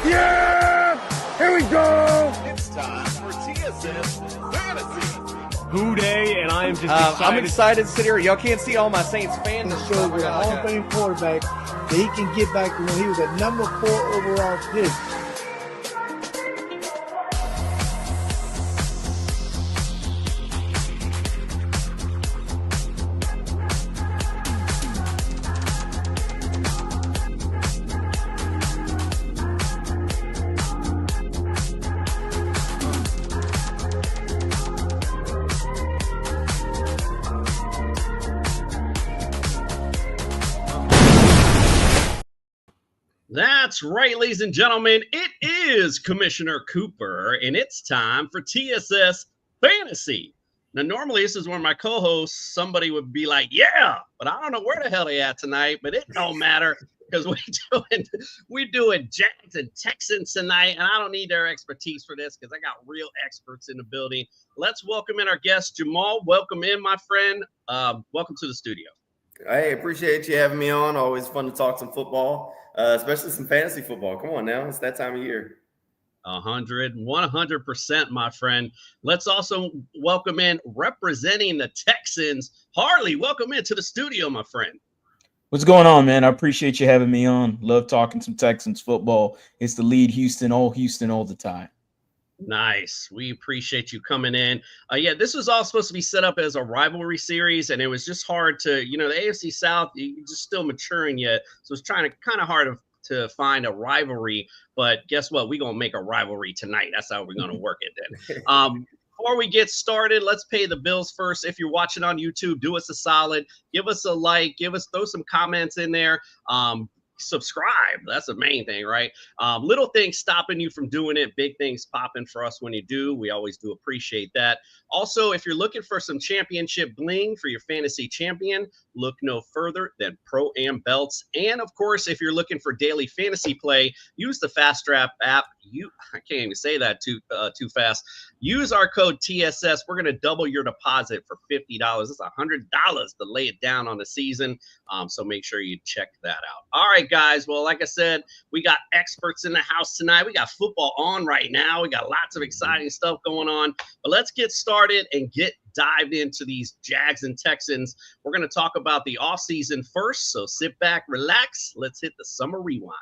Yeah! Here we go! It's time for TSS Fantasy. Who day, and I am just excited. I'm excited to sit here. Y'all can't see all my Saints fans. It shows with a Hall of Fame quarterback that he can get back to when he was a number 4 overall pick. That's right, ladies and gentlemen. It is Commissioner Cooper, and it's time for TSS Fantasy. Now, normally this is where my co-hosts, somebody would be like, yeah, but I don't know where the hell they at tonight, but it don't matter because we doing Jags and Texans tonight, and I don't need their expertise for this because I got real experts in the building. Let's welcome in our guest, Jamal. Welcome in, my friend. Welcome to the studio. Hey, appreciate you having me on. Always fun to talk some football, especially some fantasy football. Come on now, it's that time of year. 100%, my friend. Let's also welcome in, representing the Texans, Harley. Welcome into the studio, my friend. What's going on, man? I appreciate you having me on. Love talking some Texans football. It's the lead Houston all the time. Nice. We appreciate you coming in. Yeah, this was all supposed to be set up as a rivalry series, and it was just hard to, the AFC South, you're just still maturing yet. So it's kind of hard to find a rivalry. But guess what? We're going to make a rivalry tonight. That's how we're going to work it then. Before we get started, let's pay the bills first. If you're watching on YouTube, do us a solid. Give us a like. Throw some comments in there. Subscribe. That's the main thing, right? Little things stopping you from doing it, big things popping for us when you do. We always do appreciate that. Also, if you're looking for some championship bling for your fantasy champion, look no further than Pro-Am belts. And of course, if you're looking for daily fantasy play, use the Fast Draft app. I can't even say that too fast. Use our code TSS. We're going to double your deposit for $50. It's $100 to lay it down on the season. So make sure you check that out. All right, guys. Well, like I said, we got experts in the house tonight. We got football on right now. We got lots of exciting stuff going on. But let's get started and get dived into these Jags and Texans. We're going to talk about the offseason first. So sit back, relax. Let's hit the summer rewind.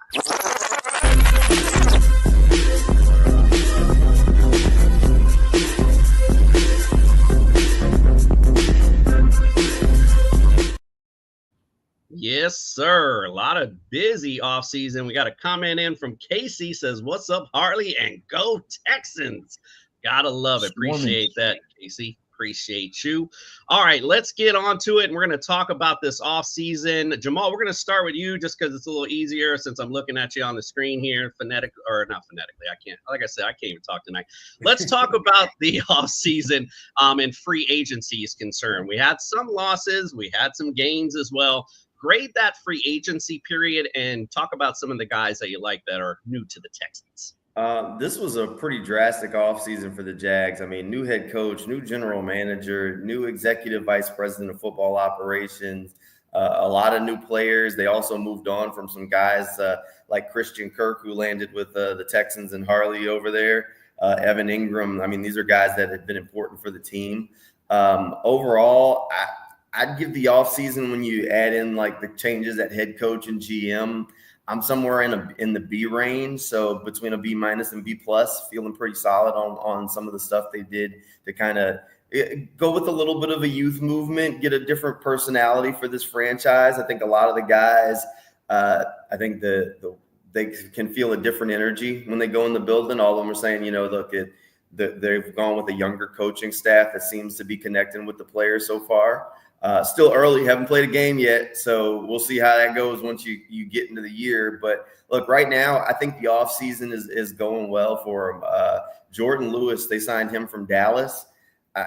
Yes, sir. A lot of busy offseason. We got a comment in from Casey, says, what's up, Harley? And go Texans. Gotta love it. Appreciate that, Casey. Appreciate you. All right, let's get on to it. And we're going to talk about this offseason. Jamal, we're going to start with you just because it's a little easier since I'm looking at you on the screen here. Not phonetically. I can't. Like I said, I can't even talk tonight. Let's talk about the offseason and free agency is concerned. We had some losses. We had some gains as well. Grade that free agency period and talk about some of the guys that you like that are new to the Texans. This was a pretty drastic offseason for the Jags. I mean, new head coach, new general manager, new executive vice president of football operations, a lot of new players. They also moved on from some guys like Christian Kirk, who landed with the Texans and Harley over there, Evan Ingram. I mean, these are guys that have been important for the team. Overall, I'd give the offseason, when you add in like the changes at head coach and GM, I'm somewhere in the B range. So between a B- and B+, feeling pretty solid on some of the stuff they did to kind of go with a little bit of a youth movement, get a different personality for this franchise. I think a lot of the guys, I think they can feel a different energy when they go in the building. All of them are saying, look, they've gone with a younger coaching staff that seems to be connecting with the players so far. Still early, haven't played a game yet, so we'll see how that goes once you get into the year. But look, right now, I think the offseason is going well for him. Jordan Lewis, they signed him from Dallas.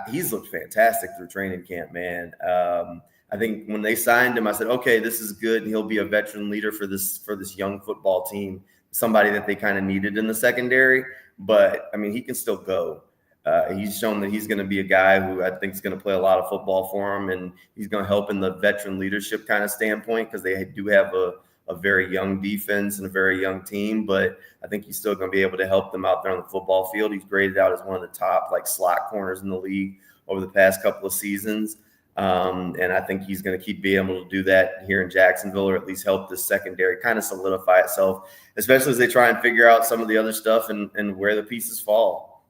He's looked fantastic through training camp, man. I think when they signed him, I said, okay, this is good, and he'll be a veteran leader for this young football team, somebody that they kind of needed in the secondary. But, I mean, he can still go. He's shown that he's going to be a guy who I think is going to play a lot of football for him, and he's going to help in the veteran leadership kind of standpoint because they do have a a very young defense and a very young team, but I think he's still going to be able to help them out there on the football field. He's graded out as one of the top slot corners in the league over the past couple of seasons. And I think he's going to keep being able to do that here in Jacksonville, or at least help the secondary kind of solidify itself, especially as they try and figure out some of the other stuff and where the pieces fall.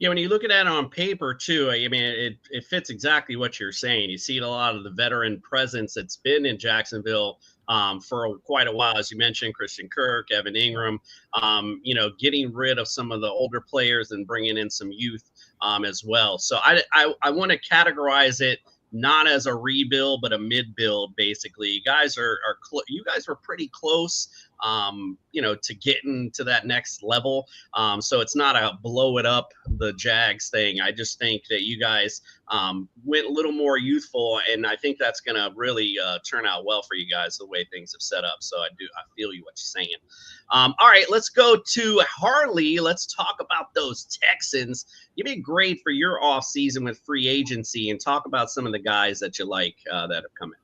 Yeah, when you look at it on paper too, I mean, it fits exactly what you're saying. You see a lot of the veteran presence that's been in Jacksonville for quite a while, as you mentioned, Christian Kirk, Evan Ingram, getting rid of some of the older players and bringing in some youth as well. So I want to categorize it not as a rebuild, but a mid-build. Basically, you guys you guys were pretty close, to getting to that next level. So it's not a blow it up the Jags thing. I just think that you guys went a little more youthful, and I think that's going to really turn out well for you guys the way things have set up. So I feel you what you're saying. All right, let's go to Harley. Let's talk about those Texans. Give me a grade for your off season with free agency and talk about some of the guys that you like that have come in.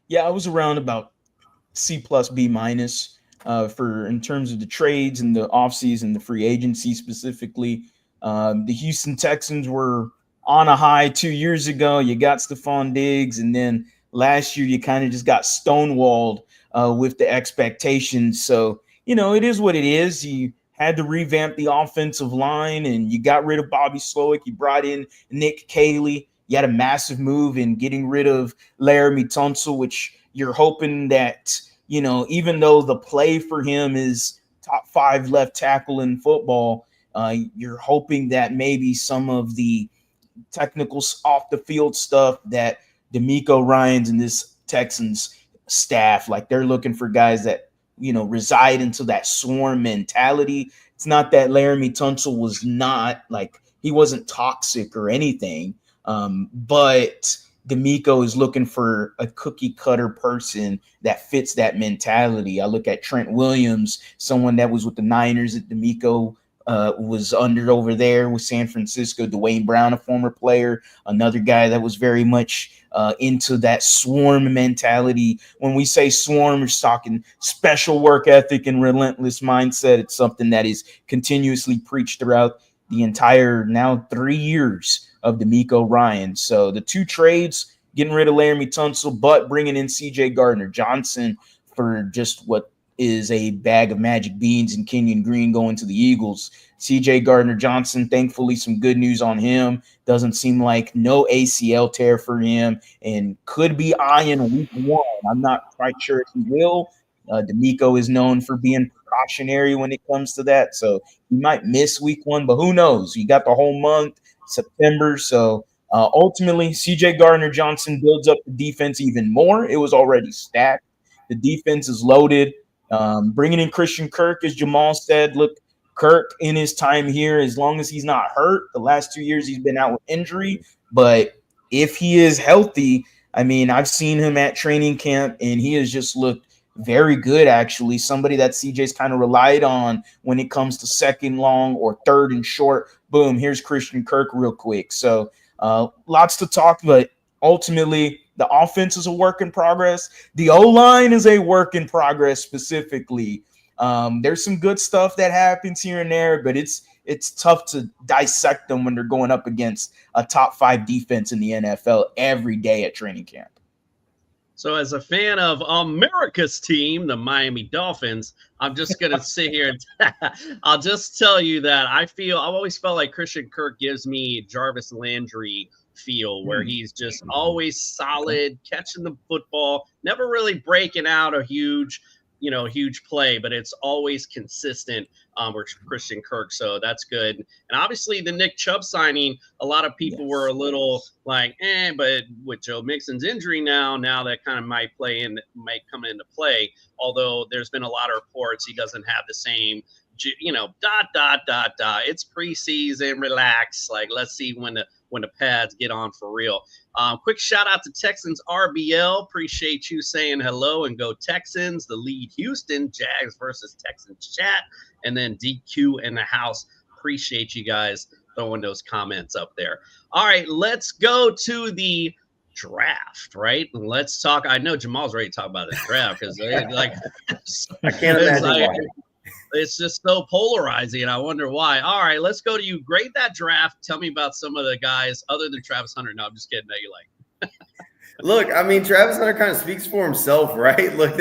Yeah, I was around about C plus B minus for in terms of the trades and the offseason, the free agency specifically. The Houston Texans were on a high 2 years ago. You got Stephon Diggs, and then last year you kind of just got stonewalled with the expectations. So, it is what it is. You had to revamp the offensive line, and you got rid of Bobby Slowick. You brought in Nick Caley. You had a massive move in getting rid of Laramie Tunsil, which you're hoping that, even though the play for him is top 5 left tackle in football, you're hoping that maybe some of the technical off the field stuff that D'Amico Ryans and this Texans staff, they're looking for guys that, reside into that swarm mentality. It's not that Laramie Tunsil was not he wasn't toxic or anything. But D'Amico is looking for a cookie cutter person that fits that mentality. I look at Trent Williams, someone that was with the Niners that D'Amico was under over there with San Francisco. Dwayne Brown, a former player, another guy that was very much into that swarm mentality. When we say swarm, we're talking special work ethic and relentless mindset. It's something that is continuously preached throughout the entire now 3 years of D'Amico Ryans. So the 2 trades, getting rid of Laramie Tunsil, but bringing in C.J. Gardner-Johnson for just what is a bag of magic beans and Kenyon Green going to the Eagles. C.J. Gardner-Johnson, thankfully, some good news on him. Doesn't seem like no ACL tear for him and could be eyeing week 1. I'm not quite sure if he will. D'Amico is known for being precautionary when it comes to that. So he might miss week 1, but who knows? You got the whole month, September. So ultimately, C.J. Gardner-Johnson builds up the defense even more. It was already stacked. The defense is loaded. Bringing in Christian Kirk, as Jamal said, look, Kirk in his time here, as long as he's not hurt, the last 2 years he's been out with injury. But if he is healthy, I mean, I've seen him at training camp, and he has just looked very good, actually. Somebody that CJ's kind of relied on when it comes to second long or third and short. Boom, here's Christian Kirk real quick. So lots to talk, but ultimately the offense is a work in progress. The O-line is a work in progress specifically. There's some good stuff that happens here and there, but it's tough to dissect them when they're going up against a top 5 defense in the NFL every day at training camp. So as a fan of America's team, the Miami Dolphins, I'm just going to sit here and I'll just tell you that I've always felt like Christian Kirk gives me Jarvis Landry feel, where he's just always solid, catching the football, never really breaking out a huge play, but it's always consistent with Christian Kirk. So that's good. And obviously the Nick Chubb signing, a lot of people were a little like, but with Joe Mixon's injury now that kind of might come into play. Although there's been a lot of reports he doesn't have the same, It's preseason, relax. Let's see when the pads get on for real. Quick shout out to Texans RBL. Appreciate you saying hello and go Texans. The lead Houston Jags versus Texans chat. And then DQ in the house. Appreciate you guys throwing those comments up there. All right, let's go to the draft, right? Let's talk. I know Jamal's ready to talk about the draft because like I can't imagine why. It's just so polarizing. I wonder why. All right, let's go to you. Grade that draft. Tell me about some of the guys other than Travis Hunter. No, I'm just kidding. That you like. Look, I mean, Travis Hunter kind of speaks for himself, right? Look,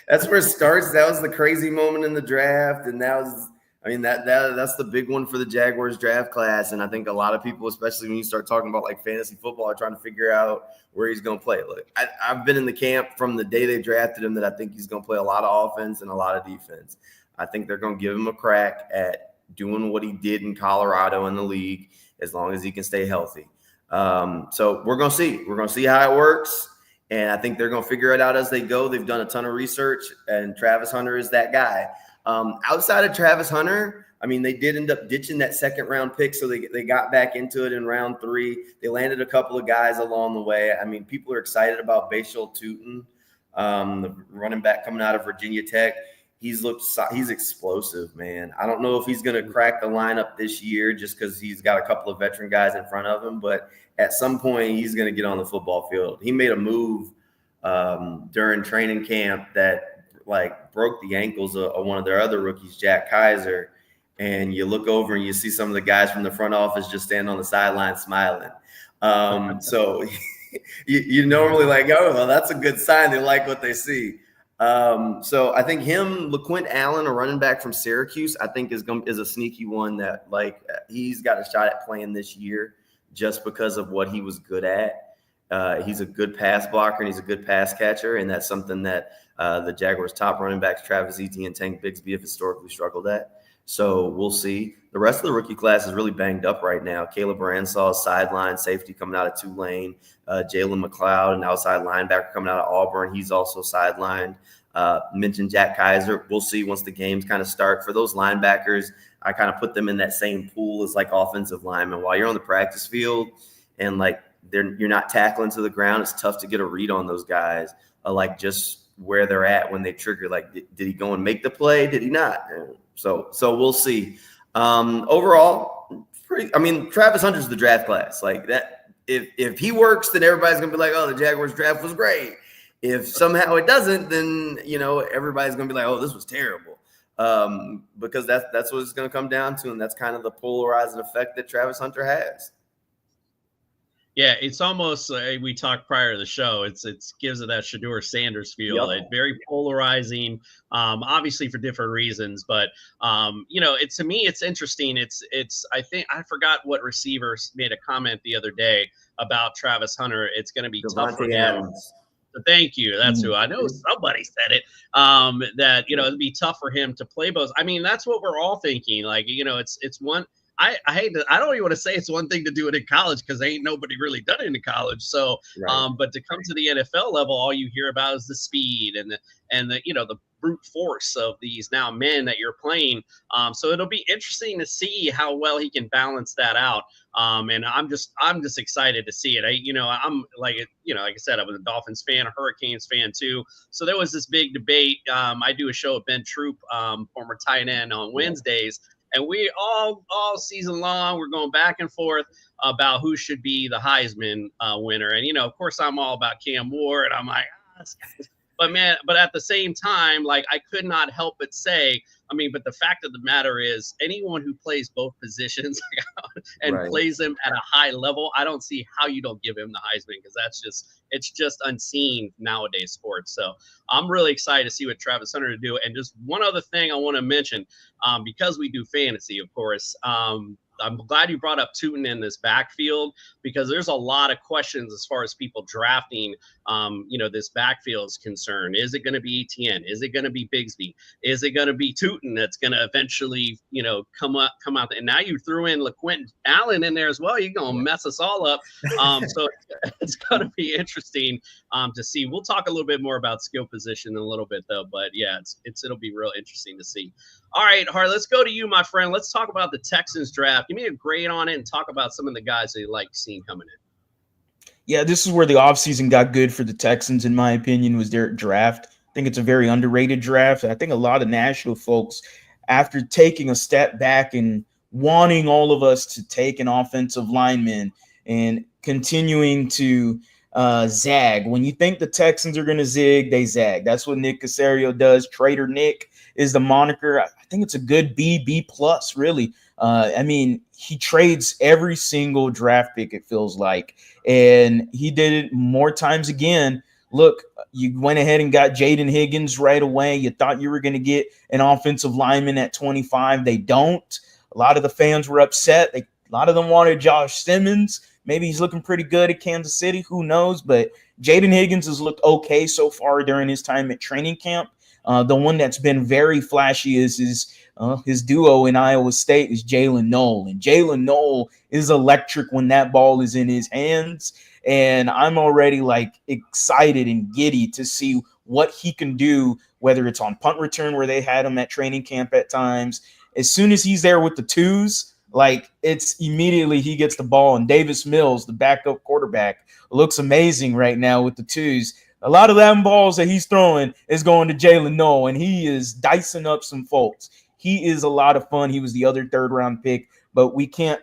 that's where it starts. That was the crazy moment in the draft, and that's the big one for the Jaguars draft class. And I think a lot of people, especially when you start talking about like fantasy football, are trying to figure out where he's going to play. Look, I've been in the camp from the day they drafted him that I think he's going to play a lot of offense and a lot of defense. I think they're going to give him a crack at doing what he did in Colorado in the league as long as he can stay healthy. So we're going to see. We're going to see how it works. And I think they're going to figure it out as they go. They've done a ton of research, and Travis Hunter is that guy. Outside of Travis Hunter, I mean, they did end up ditching that second-round pick, so they got back into it in round 3. They landed a couple of guys along the way. I mean, people are excited about Bashal Tutin, the running back coming out of Virginia Tech. He's explosive, man. I don't know if he's going to crack the lineup this year just because he's got a couple of veteran guys in front of him, but at some point he's going to get on the football field. He made a move during training camp that like broke the ankles of one of their other rookies, Jack Kaiser, and you look over and you see some of the guys from the front office just standing on the sideline smiling. So you normally like, oh, well, that's a good sign. They like what they see. So I think LaQuint Allen, a running back from Syracuse, I think is a sneaky one that like he's got a shot at playing this year just because of what he was good at. He's a good pass blocker and he's a good pass catcher, and that's something that the Jaguars' top running backs, Travis Etienne and Tank Bigsby, have historically struggled at. So we'll see. The rest of the rookie class is really banged up right now. Caleb Ransall, sideline safety coming out of Tulane. Jalen McLeod, an outside linebacker coming out of Auburn. He's also sidelined. Mentioned Jack Kaiser. We'll see once the games kind of start. For those linebackers, I kind of put them in that same pool as like offensive linemen. While you're on the practice field and like you're not tackling to the ground, it's tough to get a read on those guys. Like just where they're at when they trigger. Like, did he go and make the play? Did he not? So we'll see. Overall, Travis Hunter's the draft class. Like that, if he works, then everybody's gonna be like, oh, the Jaguars draft was great. If somehow it doesn't, then everybody's gonna be like, oh, this was terrible. Because that's what it's gonna come down to, and that's kind of the polarizing effect that Travis Hunter has. Yeah, it's almost we talked prior to the show. It gives it that Shedeur Sanders feel. Yep. Very polarizing, obviously for different reasons. But to me, it's interesting. I think I forgot what receiver made a comment the other day about Travis Hunter. It's going to be tough for him. Thank you. That's who I know. Somebody said it. That it'd be tough for him to play both. I mean, that's what we're all thinking. Like it's one. I hate to, I don't even want to say it's one thing to do it in college because ain't nobody really done it in college. So, right. But to come to the NFL level, all you hear about is the speed and the brute force of these now men that you're playing. So it'll be interesting to see how well he can balance that out. And I'm just excited to see it. I'm like I said, I was a Dolphins fan, a Hurricanes fan too. So there was this big debate. I do a show with Ben Troop, former tight end, on Wednesdays. And we all season long, we're going back and forth about who should be the Heisman winner. And, of course, I'm all about Cam Ward. I'm like, but at the same time, like, I could not help but say, but the fact of the matter is anyone who plays both positions and right. plays them at a high level, I don't see how you don't give him the Heisman, because it's just unseen nowadays sports. So I'm really excited to see what Travis Hunter to do. And just one other thing I want to mention, because we do fantasy, of course, I'm glad you brought up Tutin in this backfield, because there's a lot of questions as far as people drafting, this backfield is concerned. Is it going to be Etienne? Is it going to be Bigsby? Is it going to be Tutin that's going to eventually, come out? And now you threw in LaQuint Allen in there as well. You're going to mess us all up. So it's going to be interesting to see. We'll talk a little bit more about skill position in a little bit, though. But yeah, it'll be real interesting to see. All right, Hart, let's go to you, my friend. Let's talk about the Texans draft. Give me a grade on it and talk about some of the guys that you like seeing coming in. Yeah, this is where the offseason got good for the Texans, in my opinion, was their draft. I think it's a very underrated draft. I think a lot of national folks, after taking a step back and wanting all of us to take an offensive lineman and continuing to zag. When you think the Texans are going to zig, they zag. That's what Nick Caserio does. Trader Nick is the moniker. I think it's a good B plus, really. I mean, he trades every single draft pick, it feels like, and he did it more times again. Look, you went ahead and got Jaden Higgins right away. You thought you were going to get an offensive lineman at 25. They don't. A lot of the fans were upset. A lot of them wanted Josh Simmons. Maybe he's looking pretty good at Kansas City. Who knows? But Jaden Higgins has looked okay so far during his time at training camp. The one that's been very flashy is his duo in Iowa State is Jalen Noel. And Jalen Noel is electric when that ball is in his hands. And I'm already like excited and giddy to see what he can do, whether it's on punt return where they had him at training camp at times. As soon as he's there with the twos, like it's immediately he gets the ball. And Davis Mills, the backup quarterback, looks amazing right now with the twos. A lot of them balls that he's throwing is going to Jalen Noel, and he is dicing up some folks. He is a lot of fun. He was the other third-round pick, but we can't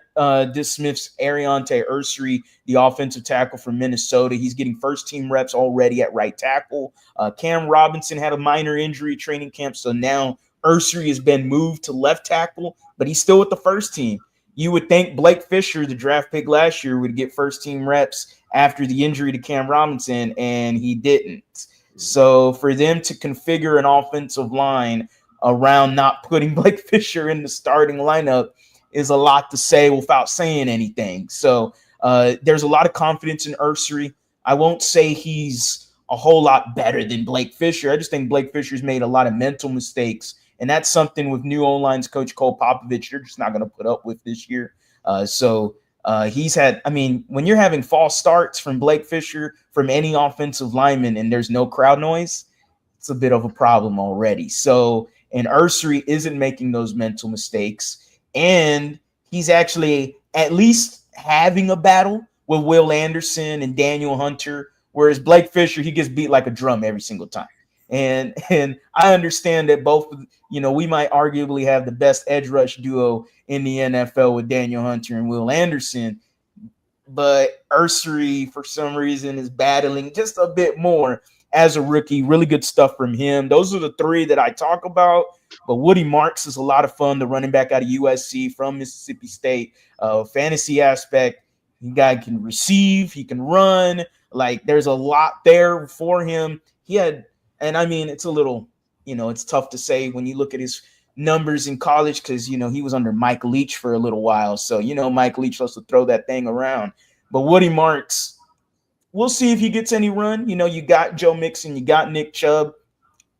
dismiss Ariante Ursery, the offensive tackle from Minnesota. He's getting first-team reps already at right tackle. Cam Robinson had a minor injury training camp, so now Ursery has been moved to left tackle, but he's still with the first team. You would think Blake Fisher, the draft pick last year, would get first-team reps after the injury to Cam Robinson, and he didn't. So for them to configure an offensive line around not putting Blake Fisher in the starting lineup is a lot to say without saying anything. So there's a lot of confidence in Ursery. I won't say he's a whole lot better than Blake Fisher. I just think Blake Fisher's made a lot of mental mistakes, and that's something with new O-lines coach Cole Popovich you're just not going to put up with this year. He's had, I mean, when you're having false starts from Blake Fisher, from any offensive lineman, and there's no crowd noise, it's a bit of a problem already. So, and Ursery isn't making those mental mistakes, and he's actually at least having a battle with Will Anderson and Daniel Hunter, whereas Blake Fisher, he gets beat like a drum every single time. And I understand that both, we might arguably have the best edge rush duo in the NFL with Daniel Hunter and Will Anderson, but Ursery, for some reason, is battling just a bit more as a rookie. Really good stuff from him. Those are the three that I talk about, but Woody Marks is a lot of fun, the running back out of USC from Mississippi State. Fantasy aspect, the guy can receive, he can run. Like, there's a lot there for him. And I mean, it's a little, it's tough to say when you look at his numbers in college because, he was under Mike Leach for a little while. So, Mike Leach loves to throw that thing around. But Woody Marks, we'll see if he gets any run. You got Joe Mixon, you got Nick Chubb.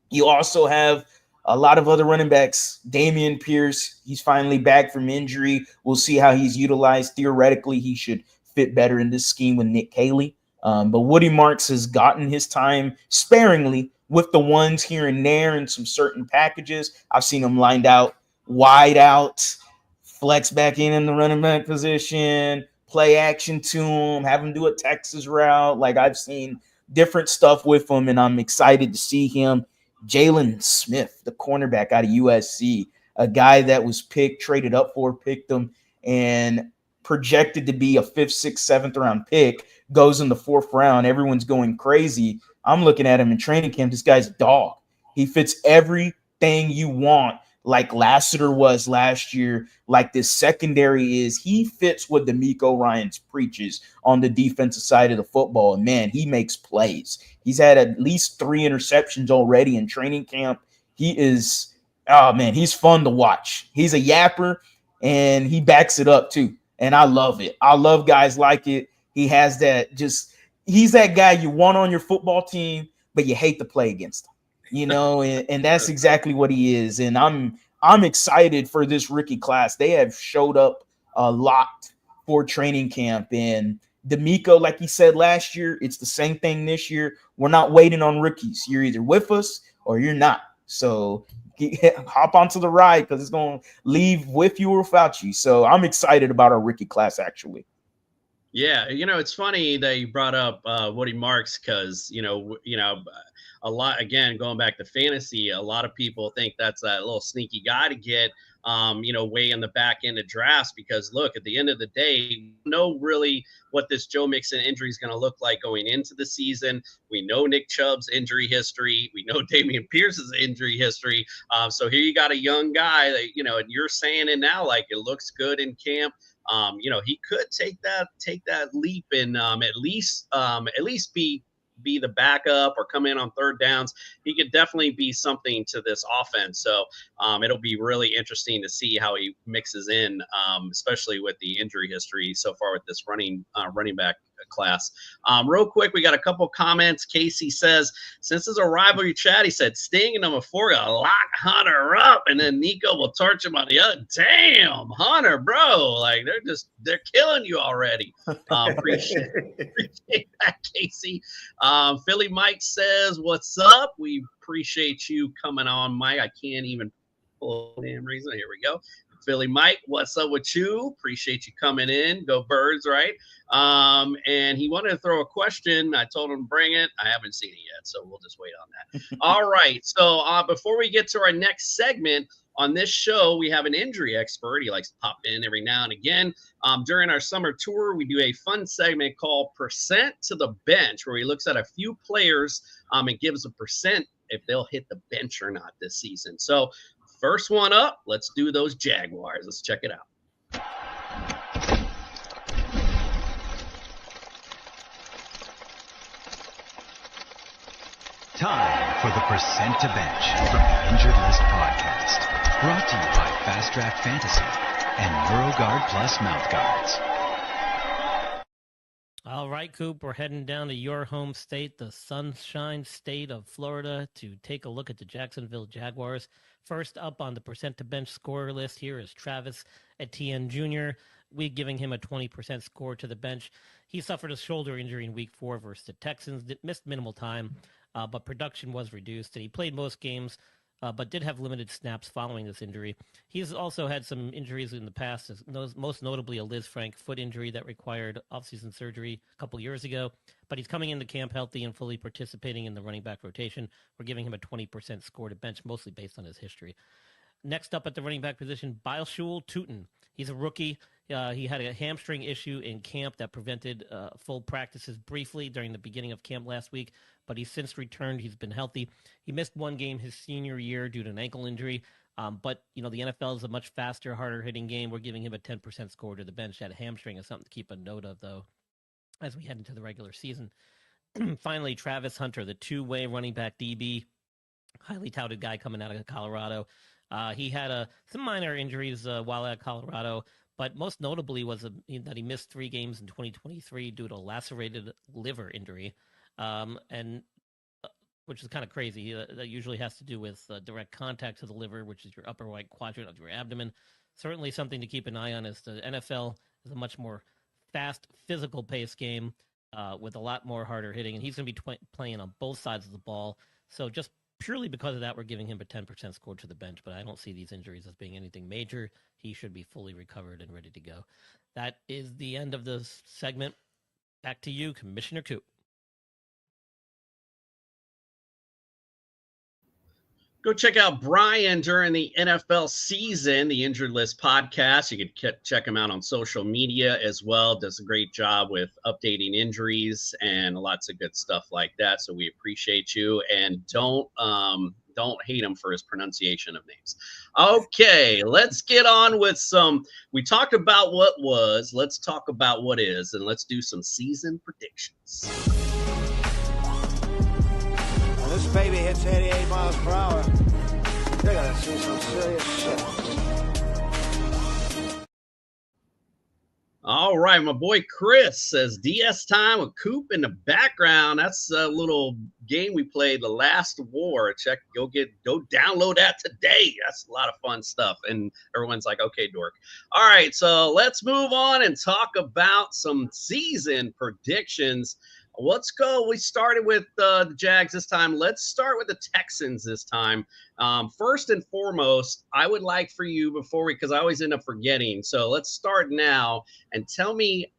You also have a lot of other running backs. Damian Pierce, he's finally back from injury. We'll see how he's utilized. Theoretically, he should fit better in this scheme with Nick Caley. But Woody Marks has gotten his time sparingly with the ones here and there and some certain packages. I've seen him lined out, wide out, flex back in the running back position, play action to him, have him do a Texas route. Like, I've seen different stuff with him, and I'm excited to see him. Jalen Smith, the cornerback out of USC, a guy that was traded up for, picked him, and projected to be a 5th, 6th, 7th round pick, goes in the 4th round. Everyone's going crazy. I'm looking at him in training camp. This guy's a dog. He fits everything you want, like Lassiter was last year, like this secondary is. He fits what DeMeco Ryans preaches on the defensive side of the football. And, man, he makes plays. He's had at least 3 interceptions already in training camp. He's fun to watch. He's a yapper, and he backs it up too. And I love it. I love guys like it. He has that he's that guy you want on your football team, but you hate to play against him, and that's exactly what he is. And I'm excited for this rookie class. They have showed up a lot for training camp. And DeMeco, like he said last year, it's the same thing this year. We're not waiting on rookies. You're either with us or you're not. So hop onto the ride because it's going to leave with you or without you. So I'm excited about our rookie class, actually. Yeah, it's funny that you brought up Woody Marks because, a lot, again, going back to fantasy, a lot of people think that's that little sneaky guy to get, way in the back end of drafts, because look, at the end of the day, we know really what this Joe Mixon injury is going to look like going into the season. We know Nick Chubb's injury history. We know Dameon Pierce's injury history. So here you got a young guy that, and you're saying it now, like it looks good in camp. He could take that leap and at least be the backup or come in on third downs. He could definitely be something to this offense. So it'll be really interesting to see how he mixes in, especially with the injury history so far with this running back class. Real quick, we got a couple comments. Casey says, since it's a rivalry chat, he said Sting and number 4 got to lock Hunter up, and then Nico will torch him on the other. Damn, Hunter, bro, like they're killing you already. Appreciate that, Casey. Philly Mike says, what's up? We appreciate you coming on, Mike. I can't even pull the damn reason. Here we go. Philly Mike, what's up with you? Appreciate you coming in. Go Birds, right? And he wanted to throw a question. I told him to bring it. I haven't seen it yet, so we'll just wait on that. All right. So before we get to our next segment, on this show, we have an injury expert. He likes to pop in every now and again. During our summer tour, we do a fun segment called Percent to the Bench, where he looks at a few players and gives a percent if they'll hit the bench or not this season. So first one up, let's do those Jaguars. Let's check it out. Time for the Percent to Bench from the Injured List podcast. Brought to you by Fast Track Fantasy and NeuroGuard Plus Mouth Guards. All right, Coop, we're heading down to your home state, the Sunshine State of Florida, to take a look at the Jacksonville Jaguars. First up on the Percent to Bench scorer list here is Travis Etienne Jr. We're giving him a 20% score to the bench. He suffered a shoulder injury in Week 4 versus the Texans, missed minimal time, but production was reduced, and he played most games, but did have limited snaps following this injury. He's also had some injuries in the past, most notably a Liz Frank foot injury that required offseason surgery a couple years ago, but he's coming into camp healthy and fully participating in the running back rotation. We're giving him a 20% score to bench, mostly based on his history. Next up at the running back position, Bilshul Tootin. He's a rookie. He had a hamstring issue in camp that prevented full practices briefly during the beginning of camp last week, but he's since returned. He's been healthy. He missed one game his senior year due to an ankle injury, but the NFL is a much faster, harder-hitting game. We're giving him a 10% score to the bench. That hamstring is something to keep a note of, though, as we head into the regular season. Finally, Travis Hunter, the two-way running back DB, highly touted guy coming out of Colorado. He had some minor injuries while at Colorado, but most notably was that he missed 3 games in 2023 due to a lacerated liver injury, which is kind of crazy. That usually has to do with direct contact to the liver, which is your upper right quadrant of your abdomen. Certainly something to keep an eye on, as the NFL is a much more fast, physical-paced game with a lot more harder hitting, and he's going to be playing on both sides of the ball. So just purely because of that, we're giving him a 10% score to the bench, but I don't see these injuries as being anything major. He should be fully recovered and ready to go. That is the end of the segment. Back to you, Commissioner Coop. Go check out Brian during the NFL season, the Injured List podcast. You can check him out on social media as well. Does a great job with updating injuries and lots of good stuff like that. So we appreciate you, and don't hate him for his pronunciation of names. Okay, let's get on with some. We talked about what was. Let's talk about what is, and let's do some season predictions. This baby hits 88 miles per hour. They're gonna see some serious shit. All right, my boy Chris says DS time with Coop in the background. That's a little game we played, The Last War. Go download that today. That's a lot of fun stuff. And everyone's like, okay, dork. All right, so let's move on and talk about some season predictions. Let's go. We started with the Jags this time. Let's start with the Texans this time. First and foremost, I would like for you because I always end up forgetting. So let's start now and tell me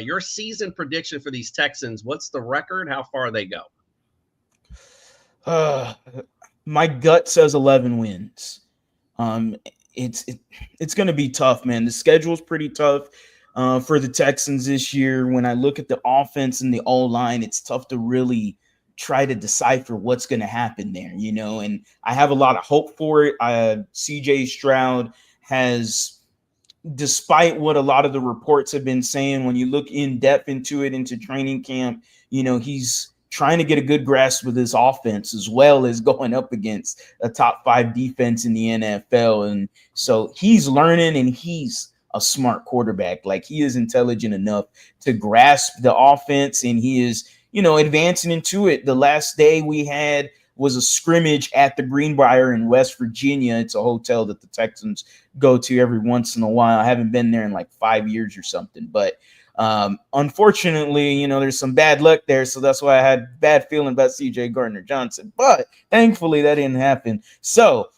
your season prediction for these Texans. What's the record? How far they go? My gut says 11 wins. Um, it's going to be tough, man. The schedule's pretty tough for the Texans this year. When I look at the offense and the O line, it's tough to really try to decipher what's going to happen there, and I have a lot of hope for it. CJ Stroud has, despite what a lot of the reports have been saying, when you look in depth into training camp, he's trying to get a good grasp of this offense as well as going up against a top 5 defense in the NFL. And so he's learning, and he's a smart quarterback. Like, he is intelligent enough to grasp the offense, and he is, advancing into it. The last day we had was a scrimmage at the Greenbrier in West Virginia. It's a hotel that the Texans go to every once in a while. I haven't been there in like 5 years or something, but unfortunately, there's some bad luck there. So that's why I had bad feeling about CJ Gardner-Johnson, but thankfully that didn't happen. So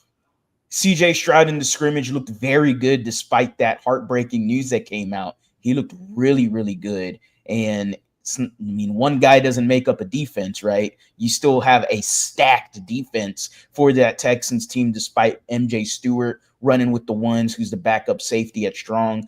CJ Stroud in the scrimmage looked very good despite that heartbreaking news that came out. He looked really, really good. And one guy doesn't make up a defense, right? You still have a stacked defense for that Texans team, despite MJ Stewart running with the ones, who's the backup safety at strong.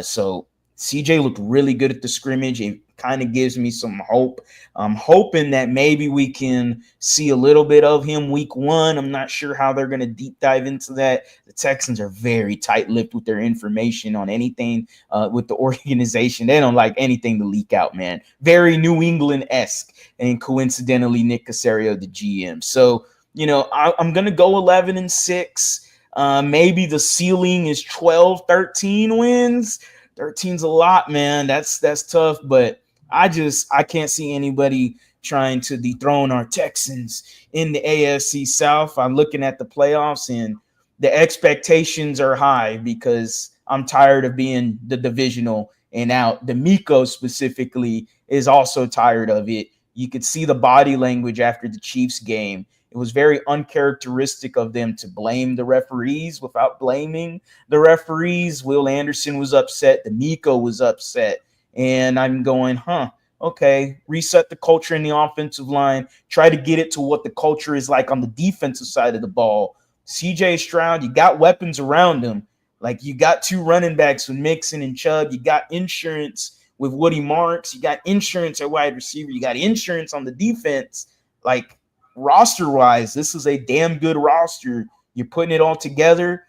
So CJ looked really good at the scrimmage. It kind of gives me some hope. I'm hoping that maybe we can see a little bit of him week 1. I'm not sure how they're going to deep dive into that. The Texans are very tight-lipped with their information on anything with the organization. They don't like anything to leak out, man. Very New England-esque, and coincidentally, Nick Caserio, the GM. So, I'm going to go 11-6. Maybe the ceiling is 12, 13 wins. 13's a lot, man. That's tough, but I can't see anybody trying to dethrone our Texans in the AFC South. I'm looking at the playoffs, and the expectations are high because I'm tired of being the divisional and out. D'Amico specifically is also tired of it. You could see the body language after the Chiefs game. It was very uncharacteristic of them to blame the referees without blaming the referees. Will Anderson was upset. D'Amico was upset. And I'm going, okay, reset the culture in the offensive line. Try to get it to what the culture is like on the defensive side of the ball. CJ Stroud, you got weapons around him. Like, you got 2 running backs with Mixon and Chubb. You got insurance with Woody Marks. You got insurance at wide receiver. You got insurance on the defense. Like, roster-wise, this is a damn good roster. You're putting it all together.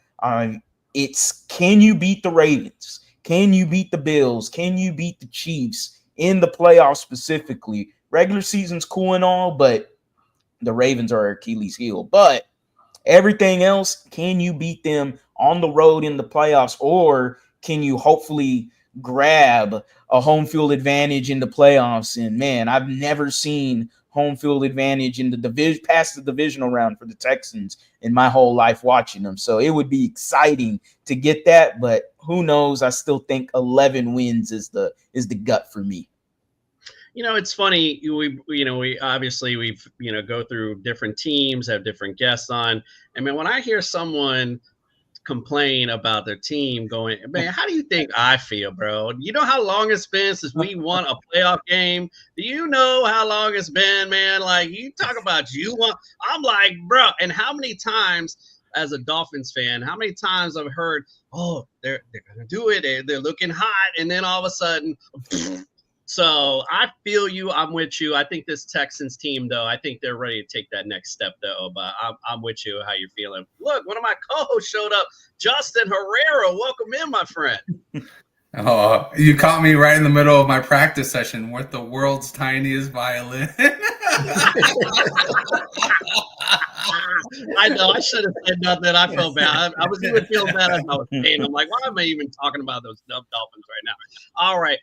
It's, can you beat the Ravens? Can you beat the Bills? Can you beat the Chiefs in the playoffs specifically? Regular season's cool and all, but the Ravens are Achilles' heel. But everything else, can you beat them on the road in the playoffs, or can you hopefully grab a home field advantage in the playoffs? And man, I've never seen home field advantage in the division past the divisional round for the Texans in my whole life watching them. So it would be exciting to get that, but who knows? I still think 11 wins is the gut for me. It's funny. We obviously we've go through different teams, have different guests on. I mean, when I hear someone complain about their team going, man, how do you think I feel, bro? You know how long it's been since we won a playoff game? Do you know how long it's been, man? Like, you talk about you want, I'm like, bro, and how many times as a Dolphins fan, how many times I've heard, oh, they're gonna do it, they're looking hot, and then all of a sudden, so I feel you. I'm with you. I think this Texans team, though, I think they're ready to take that next step, though. But I'm with you. How you feeling? Look, one of my co-hosts showed up. Justin Herrera, welcome in, my friend. Oh, you caught me right in the middle of my practice session with the world's tiniest violin. I know. I should have said nothing. I felt bad. I was even feeling bad as I was saying. I'm like, why am I even talking about those dumb Dolphins right now? All right.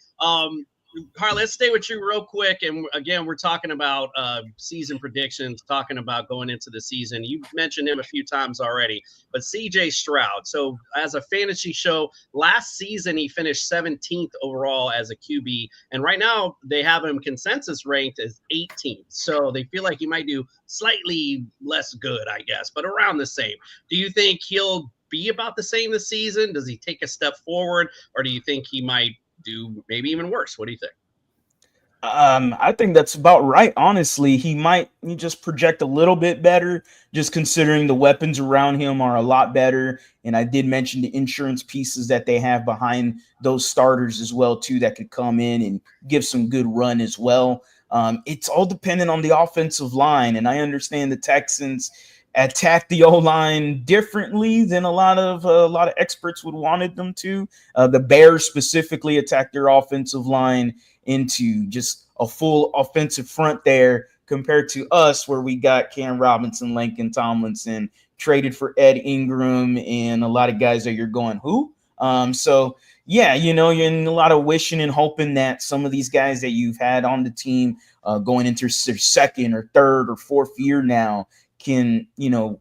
Harley, let's stay with you real quick. And again, we're talking about season predictions, talking about going into the season. You mentioned him a few times already, but CJ Stroud. So as a fantasy show, last season he finished 17th overall as a QB. And right now they have him consensus ranked as 18th. So they feel like he might do slightly less good, I guess, but around the same. Do you think he'll be about the same this season? Does he take a step forward, or do you think he might do maybe even worse? What do you think? I think that's about right. Honestly, he just project a little bit better, just considering the weapons around him are a lot better. And I did mention the insurance pieces that they have behind those starters as well, too, that could come in and give some good run as well. It's all dependent on the offensive line, and I understand the Texans attack the O line differently than a lot of experts would wanted them to. The Bears specifically attack their offensive line into just a full offensive front there compared to us, where we got Cam Robinson, Lincoln Tomlinson, traded for Ed Ingram, and a lot of guys that you're going, who? So yeah, you're in a lot of wishing and hoping that some of these guys that you've had on the team going into their second or third or fourth year now can,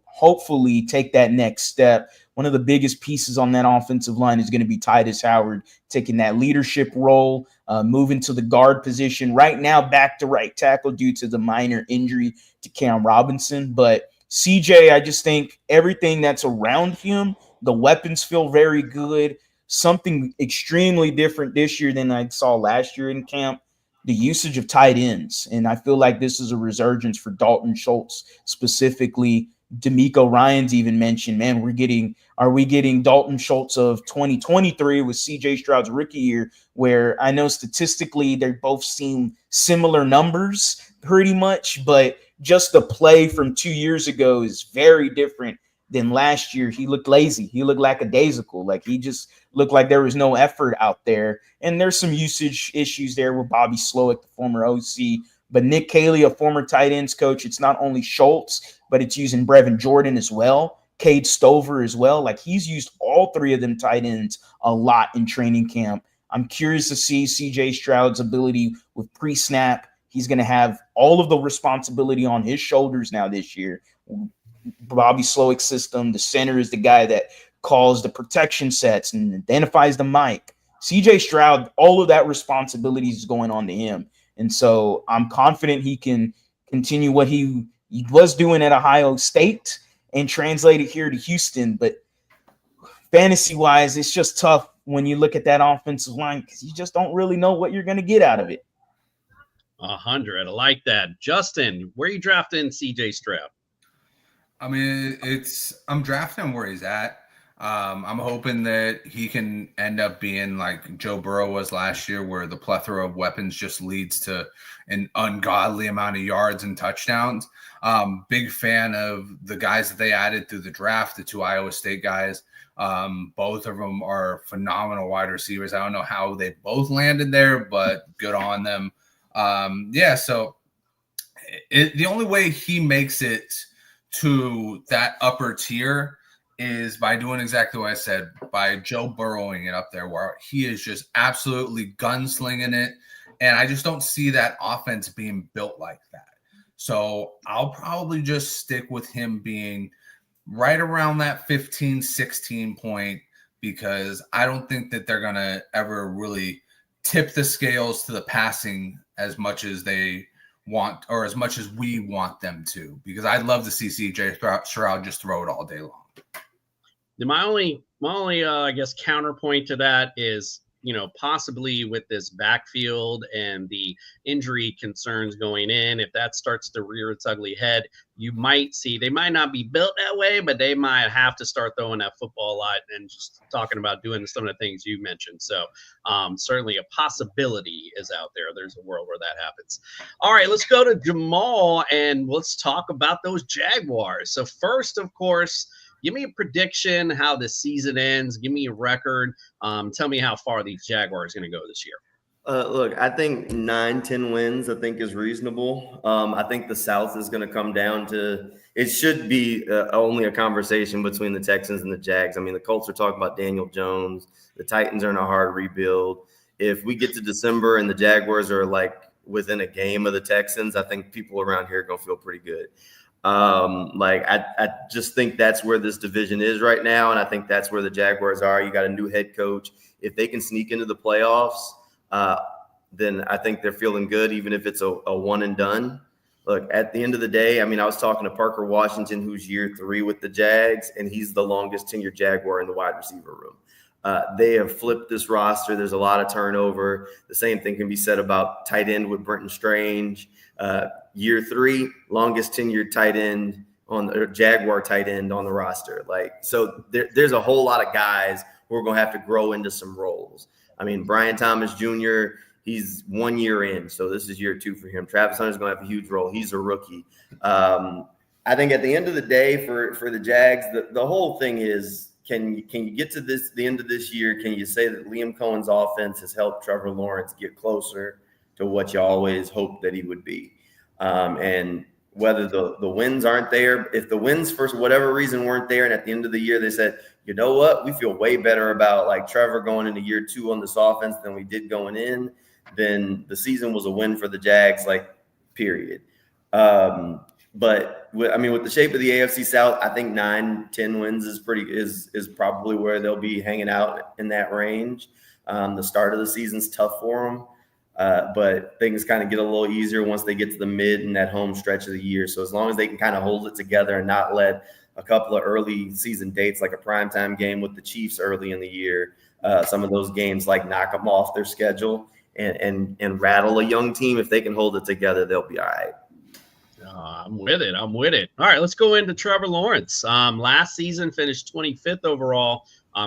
hopefully take that next step. One of the biggest pieces on that offensive line is going to be Titus Howard taking that leadership role, moving to the guard position. Right now, back to right tackle due to the minor injury to Cam Robinson. But CJ, I just think everything that's around him, the weapons feel very good. Something extremely different this year than I saw last year in camp, the usage of tight ends. And I feel like this is a resurgence for Dalton Schultz specifically. D'Amico Ryans even mentioned, man, are we getting Dalton Schultz of 2023 with CJ Stroud's rookie year, where I know statistically they both seem similar numbers pretty much, but just the play from 2 years ago is very different than last year. He looked lazy. He looked lackadaisical. Like he just looked like there was no effort out there. And there's some usage issues there with Bobby Slowick, the former OC. But Nick Caley, a former tight ends coach, it's not only Schultz, but it's using Brevin Jordan as well, Cade Stover as well. Like he's used all three of them tight ends a lot in training camp. I'm curious to see CJ Stroud's ability with pre-snap. He's going to have all of the responsibility on his shoulders now this year. Bobby Slowick's system, the center is the guy that calls the protection sets and identifies the mic. CJ Stroud, all of that responsibility is going on to him. And so I'm confident he can continue what he was doing at Ohio State and translate it here to Houston. But fantasy-wise, it's just tough when you look at that offensive line because you just don't really know what you're going to get out of it. 100. I like that. Justin, where are you drafting CJ Stroud? I mean, I'm drafting him where he's at. I'm hoping that he can end up being like Joe Burrow was last year, where the plethora of weapons just leads to an ungodly amount of yards and touchdowns. Big fan of the guys that they added through the draft, the two Iowa State guys. Both of them are phenomenal wide receivers. I don't know how they both landed there, but good on them. So the only way he makes it to that upper tier is by doing exactly what I said, by Joe Burrowing it up there, where he is just absolutely gunslinging it. And I just don't see that offense being built like that. So I'll probably just stick with him being right around that 15, 16 point, because I don't think that they're going to ever really tip the scales to the passing as much as they want, or as much as we want them to, because I'd love to see CJ Stroud just throw it all day long. My only I guess counterpoint to that is, possibly with this backfield and the injury concerns going in, if that starts to rear its ugly head, you might see they might not be built that way, but they might have to start throwing that football a lot and just talking about doing some of the things you mentioned. So certainly a possibility is out there. There's a world where that happens. All right, let's go to Jamal and let's talk about those Jaguars. So first, of course, give me a prediction how the season ends. Give me a record. Tell me how far these Jaguars are going to go this year. Look, I think 9-10 wins, I think, is reasonable. I think the South is going to come down to – it should be only a conversation between the Texans and the Jags. I mean, the Colts are talking about Daniel Jones. The Titans are in a hard rebuild. If we get to December and the Jaguars are, like, within a game of the Texans, I think people around here are going to feel pretty good. I just think that's where this division is right now, and I think that's where the Jaguars are. You got a new head coach. If they can sneak into the playoffs, then I think they're feeling good, even if it's a one and done. Look, at the end of the day, I mean, I was talking to Parker Washington, who's year 3 with the Jags, and he's the longest tenured Jaguar in the wide receiver room. They have flipped this roster. There's a lot of turnover. The same thing can be said about tight end with Brenton Strange. Year 3, longest tenured tight end Jaguar tight end on the roster. So there's a whole lot of guys who are going to have to grow into some roles. I mean, Brian Thomas Jr., he's 1 year in, so this is year 2 for him. Travis Hunter's going to have a huge role. He's a rookie. I think at the end of the day for the Jags, the whole thing is, can you get to the end of this year? Can you say that Liam Cohen's offense has helped Trevor Lawrence get closer to what you always hoped that he would be? And whether the wins aren't there, if the wins for whatever reason weren't there, and at the end of the year they said, you know what, we feel way better about Trevor going into year 2 on this offense than we did going in, then the season was a win for the Jags, period. But with the shape of the AFC South, I think 9-10 wins is probably where they'll be hanging out in that range. The start of the season's tough for them, but things kind of get a little easier once they get to the mid and that home stretch of the year. So as long as they can kind of hold it together and not let a couple of early season dates, like a primetime game with the Chiefs early in the year, some of those games knock them off their schedule and rattle a young team, if they can hold it together, they'll be all right. I'm with it. All right, let's go into Trevor Lawrence. Last season finished 25th overall.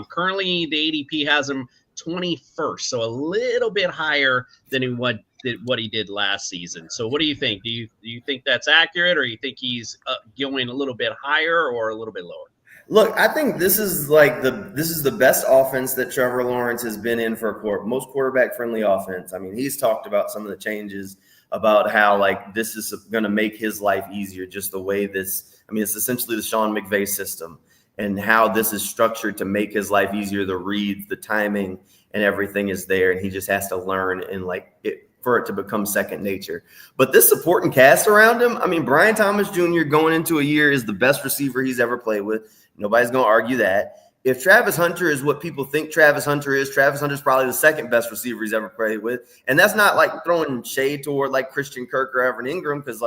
Currently, the ADP has him 21st, so a little bit higher than what he did last season. So what do you think? Do you think that's accurate, or you think he's going a little bit higher or a little bit lower? Look, I think this is the best offense that Trevor Lawrence has been in for most quarterback-friendly offense. I mean, he's talked about some of the changes about how this is going to make his life easier, just the way it's essentially the Sean McVay system, and how this is structured to make his life easier. The reads, the timing, and everything is there, and he just has to learn and for it to become second nature. But this supporting cast around him, Brian Thomas Jr. going into a year is the best receiver he's ever played with. Nobody's going to argue that. If Travis Hunter is what people think Travis Hunter is, Travis Hunter's probably the second best receiver he's ever played with. And that's not throwing shade toward Christian Kirk or Evan Ingram, because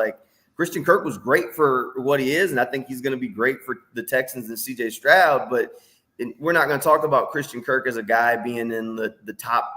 Christian Kirk was great for what he is, and I think he's going to be great for the Texans and CJ Stroud. But we're not going to talk about Christian Kirk as a guy being in the top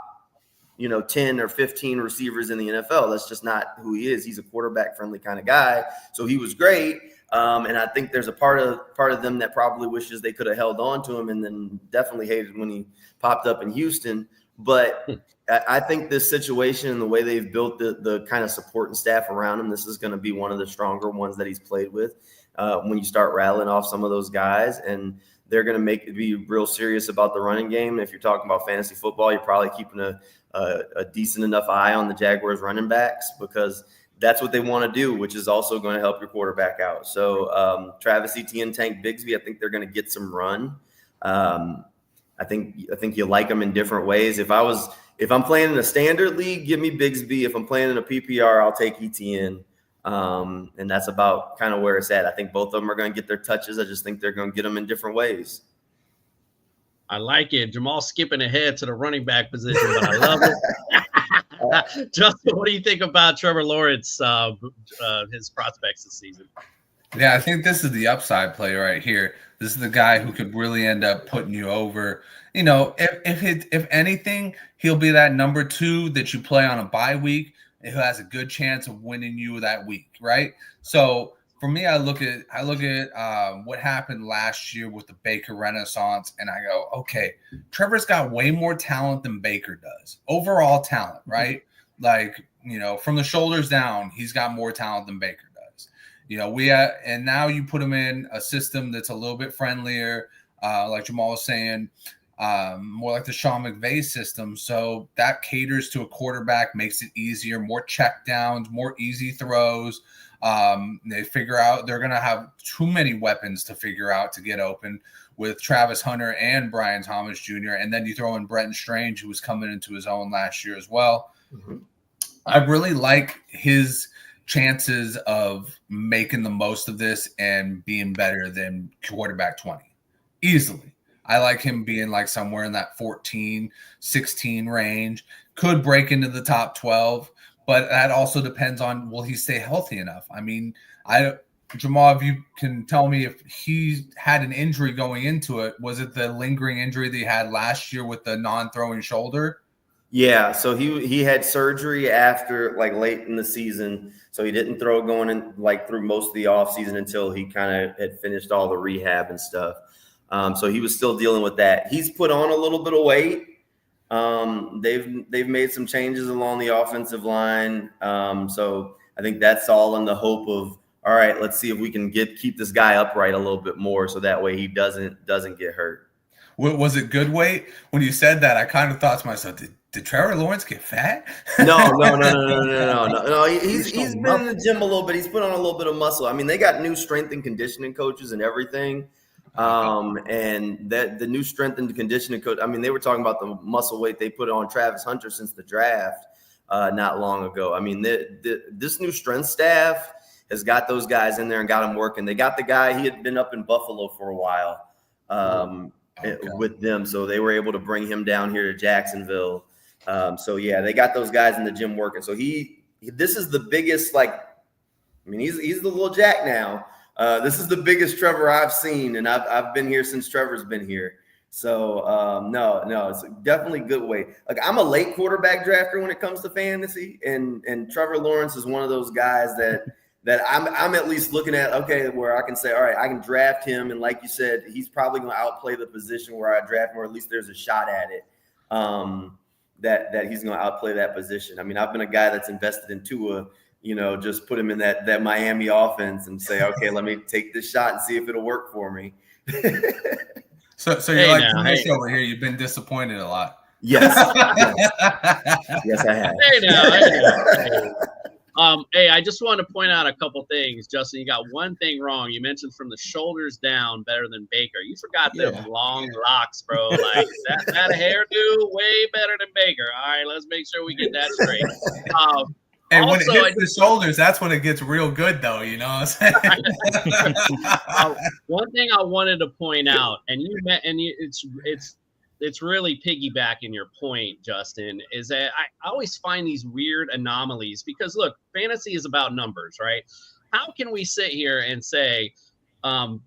10 or 15 receivers in the NFL. That's just not who he is. He's a quarterback-friendly kind of guy. So he was great. And I think there's a part of them that probably wishes they could have held on to him, and then definitely hated when he popped up in Houston. But I think this situation and the way they've built the kind of support and staff around him, this is going to be one of the stronger ones that he's played with when you start rattling off some of those guys. And they're going to be real serious about the running game. If you're talking about fantasy football, you're probably keeping a decent enough eye on the Jaguars running backs, because that's what they want to do, which is also going to help your quarterback out. So Travis Etienne, Tank Bigsby, I think they're going to get some run. I think you like them in different ways. If I'm playing in a standard league, give me Bigsby. If I'm playing in a PPR, I'll take Etienne. And that's about kind of where it's at. I think both of them are going to get their touches. I just think they're going to get them in different ways. I like it. Jamal skipping ahead to the running back position, but I love it. Justin, what do you think about Trevor Lawrence, his prospects this season? Yeah, I think this is the upside play right here. This is the guy who could really end up putting you over. If anything, he'll be that number 2 that you play on a bye week, and who has a good chance of winning you that week, right? So for me, I look at what happened last year with the Baker Renaissance, and I go, okay, Trevor's got way more talent than Baker does. Overall talent, right? From the shoulders down, he's got more talent than Baker does. And now you put him in a system that's a little bit friendlier, like Jamal was saying, more like the Sean McVay system. So that caters to a quarterback, makes it easier, more check downs, more easy throws. They figure out they're going to have too many weapons to figure out to get open with Travis Hunter and Brian Thomas Jr. And then you throw in Brenton Strange, who was coming into his own last year as well. Mm-hmm. I really like his chances of making the most of this and being better than quarterback 20 easily. I like him being somewhere in that 14, 16 range, could break into the top 12. But that also depends on, will he stay healthy enough? Jamal, if you can tell me if he had an injury going into it, was it the lingering injury that he had last year with the non-throwing shoulder? Yeah, so he had surgery after like late in the season, so he didn't throw going in like through most of the offseason until he kind of had finished all the rehab and stuff. So he was still dealing with that. He's put on a little bit of weight. They've made some changes along the offensive line. So I think that's all in the hope of, all right, let's see if we can keep this guy upright a little bit more, so that way he doesn't get hurt. Was it good weight? When you said that, I kind of thought to myself, did Trevor Lawrence get fat? No. He's been in the gym a little bit. He's put on a little bit of muscle. I mean, they got new strength and conditioning coaches and everything. And that the new strength and conditioning coach, I mean, they were talking about the muscle weight they put on Travis Hunter since the draft not long ago. I mean, this new strength staff has got those guys in there and got them working. They got the guy, he had been up in Buffalo for a while with them, so they were able to bring him down here to Jacksonville. So yeah, they got those guys in the gym working. So this is the biggest, like, I mean, he's the little Jack now. This is the biggest Trevor I've seen, and I've been here since Trevor's been here. So no, it's definitely good way. Like, I'm a late quarterback drafter when it comes to fantasy, and Trevor Lawrence is one of those guys that I'm at least looking at, okay, where I can say, all right, I can draft him, and like you said, he's probably going to outplay the position where I draft him, or at least there's a shot at it. That he's going to outplay that position. I mean, I've been a guy that's invested in Tua, just put him in that Miami offense and say, okay, let me take this shot and see if it'll work for me. So you're like Mitch over here. You've been disappointed a lot. Yes. Yes, I have. Hey, I just want to point out a couple things. Justin, you got one thing wrong. You mentioned from the shoulders down better than Baker. You forgot them long locks, bro. Like that hairdo, way better than Baker. All right, let's make sure we get that straight. And also, when it hits the shoulders, that's when it gets real good, though. You know what I'm saying? One thing I wanted to point out, it's really piggybacking your point, Justin, is that I always find these weird anomalies because, look, fantasy is about numbers, right? How can we sit here and say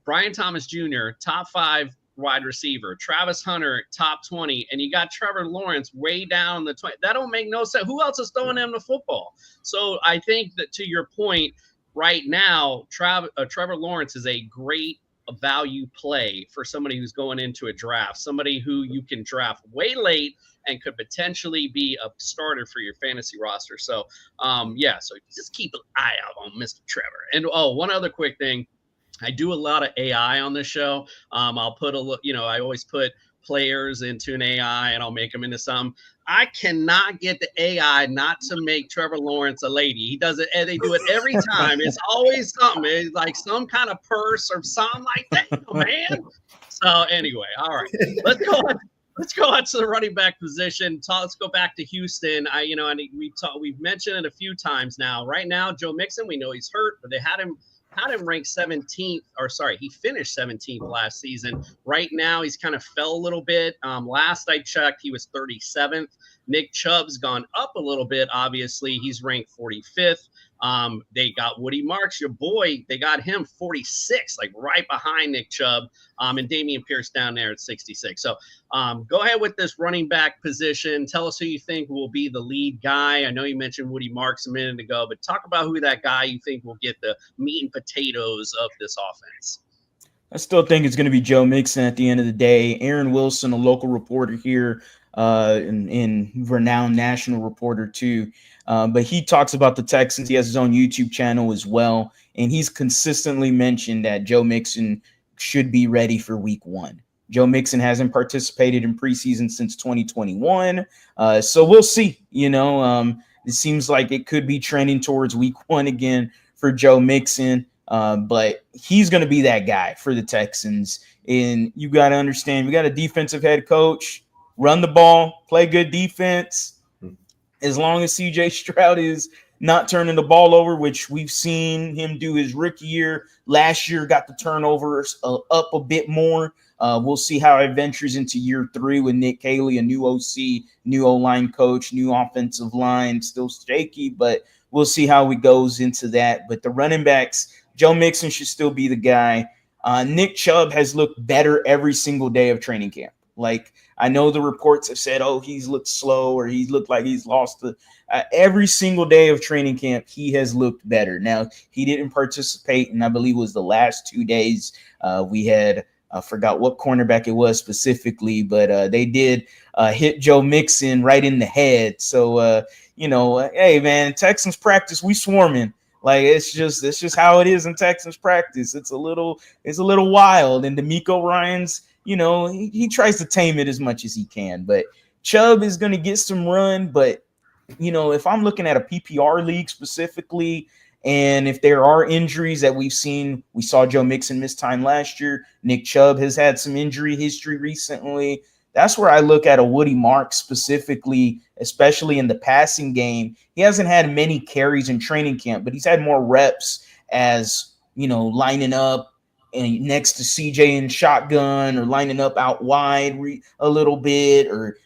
Brian Thomas Jr., top 5 wide receiver, Travis Hunter, top 20, and you got Trevor Lawrence way down the 20? That don't make no sense. Who else is throwing him the football? So I think that, to your point, right now, Trevor Lawrence is a great value play for somebody who's going into a draft, somebody who you can draft way late and could potentially be a starter for your fantasy roster. So, so just keep an eye out on Mr. Trevor. And, one other quick thing. I do a lot of AI on this show. I'll put I always put players into an AI and I'll make them into some. I cannot get the AI not to make Trevor Lawrence a lady. He does it, and they do it every time. It's always something. It's like some kind of purse or something like that, man. So anyway, all right, let's go on to the running back position. Let's go back to Houston. We've mentioned it a few times now. Right now, Joe Mixon, we know he's hurt, but they had him ranked 17th, he finished 17th last season. Right now, he's kind of fell a little bit. Last I checked, he was 37th. Nick Chubb's gone up a little bit. Obviously, he's ranked 45th. They got Woody Marks, your boy. They got him 46, like right behind Nick Chubb, and Dameon Pierce down there at 66. So go ahead with this running back position. Tell us who you think will be the lead guy. I know you mentioned Woody Marks a minute ago, but talk about who that guy you think will get the meat and potatoes of this offense. I still think it's going to be Joe Mixon at the end of the day. Aaron Wilson, a local reporter here, and renowned national reporter too. But he talks about the Texans. He has his own YouTube channel as well. And he's consistently mentioned that Joe Mixon should be ready for week 1. Joe Mixon hasn't participated in preseason since 2021. So we'll see. It seems like it could be trending towards week 1 again for Joe Mixon. But he's going to be that guy for the Texans. And you got to understand, we got a defensive head coach. Run the ball, play good defense. As long as CJ Stroud is not turning the ball over, which we've seen him do his rookie year. Last year got the turnovers up a bit more. We'll see how it ventures into year 3 with Nick Haley, a new OC, new O-line coach, new offensive line, still shaky, but we'll see how he goes into that. But the running backs, Joe Mixon should still be the guy. Nick Chubb has looked better every single day of training camp. Like, I know the reports have said, oh, he's looked slow or he's looked like he's lost the every single day of training camp, he has looked better. Now, he didn't participate, and I believe it was the last 2 days. We had I forgot what cornerback it was specifically, but they did hit Joe Mixon right in the head. So, hey, man, Texans practice, we swarming. Like, it's just how it is in Texans practice. It's a little wild. And DeMeco Ryans, he tries to tame it as much as he can. But Chubb is going to get some run. But, if I'm looking at a PPR league specifically, and if there are injuries that we saw Joe Mixon miss time last year. Nick Chubb has had some injury history recently. That's where I look at a Woody Marks specifically, especially in the passing game. He hasn't had many carries in training camp, but he's had more reps as, lining up and next to CJ in shotgun or lining up out wide a little bit, or,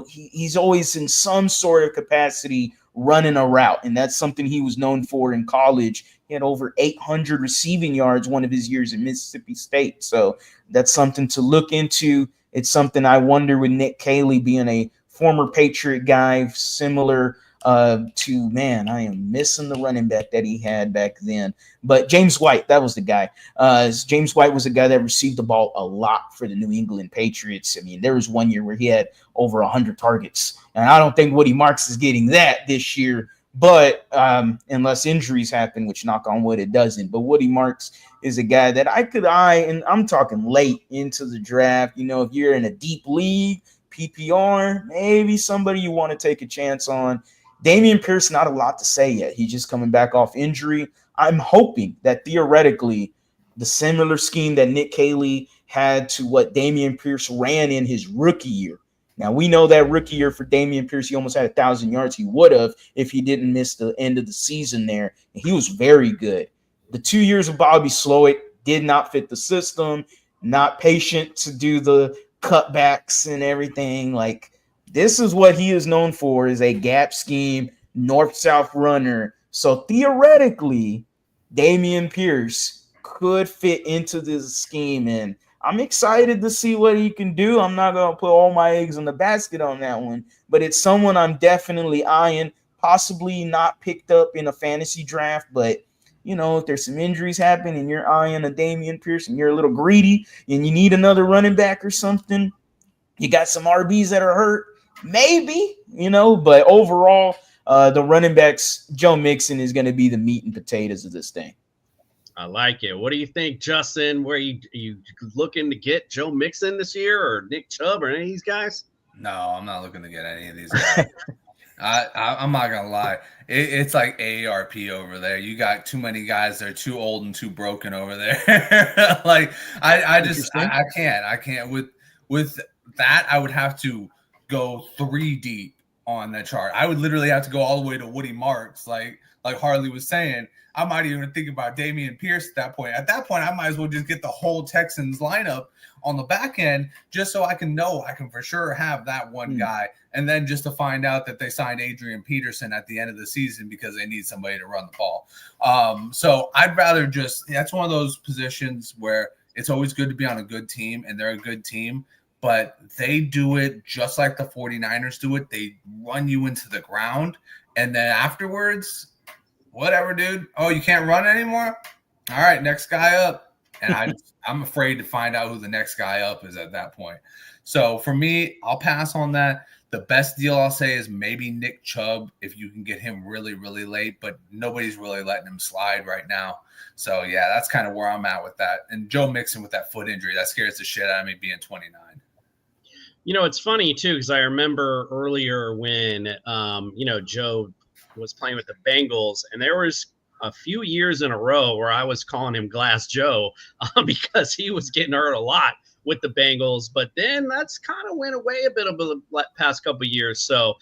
he's always in some sort of capacity running a route. And that's something he was known for in college. He had over 800 receiving yards one of his years at Mississippi State. So that's something to look into. It's something I wonder with Nick Caley being a former Patriot guy, similar to, man, I am missing the running back that he had back then. But James White, that was the guy. James White was a guy that received the ball a lot for the New England Patriots. I mean, there was one year where he had over 100 targets. And I don't think Woody Marks is getting that this year, but unless injuries happen, which knock on wood, it doesn't. But Woody Marks is a guy that I could eye, and I'm talking late into the draft. If you're in a deep league, PPR, maybe somebody you want to take a chance on. Dameon Pierce, not a lot to say yet. He's just coming back off injury. I'm hoping that theoretically the similar scheme that Nick Caley had to what Dameon Pierce ran in his rookie year. Now, we know that rookie year for Dameon Pierce, he almost had 1,000 yards. He would have if he didn't miss the end of the season there. And he was very good. The 2 years of Bobby Slowick did not fit the system, not patient to do the cutbacks and everything. Like, this is what he is known for, is a gap scheme, north-south runner. So theoretically, Dameon Pierce could fit into this scheme, and I'm excited to see what he can do. I'm not going to put all my eggs in the basket on that one, but it's someone I'm definitely eyeing, possibly not picked up in a fantasy draft, but if there's some injuries happen and you're eyeing a Dameon Pierce and you're a little greedy and you need another running back or something, you got some RBs that are hurt, maybe, but overall, the running backs, Joe Mixon is going to be the meat and potatoes of this thing. I like it. What do you think, Justin? Where you looking to get Joe Mixon this year, or Nick Chubb, or any of these guys? No, I'm not looking to get any of these guys. I'm not gonna lie. It's like AARP over there. You got too many guys that are too old and too broken over there. Like I can't with that. I would have to go 3 deep on the chart. I would literally have to go all the way to Woody Marks, like Harley was saying. I might even think about Dameon Pierce at that point. At that point, I might as well just get the whole Texans lineup on the back end, just so I can know I can for sure have that one guy. And then just to find out that they signed Adrian Peterson at the end of the season because they need somebody to run the ball. So I'd rather that's one of those positions where it's always good to be on a good team, and they're a good team, but they do it just like the 49ers do it. They run you into the ground, and then afterwards, whatever, dude. Oh, you can't run anymore? All right, next guy up. And I'm afraid to find out who the next guy up is at that point. So for me, I'll pass on that. The best deal I'll say is maybe Nick Chubb if you can get him really, really late, but nobody's really letting him slide right now. So, yeah, that's kind of where I'm at with that. And Joe Mixon with that foot injury, that scares the shit out of me being 29. It's funny, too, because I remember earlier when, Joe was playing with the Bengals, and there was a few years in a row where I was calling him Glass Joe because he was getting hurt a lot with the Bengals, but then that's kind of went away a bit of the past couple of years. So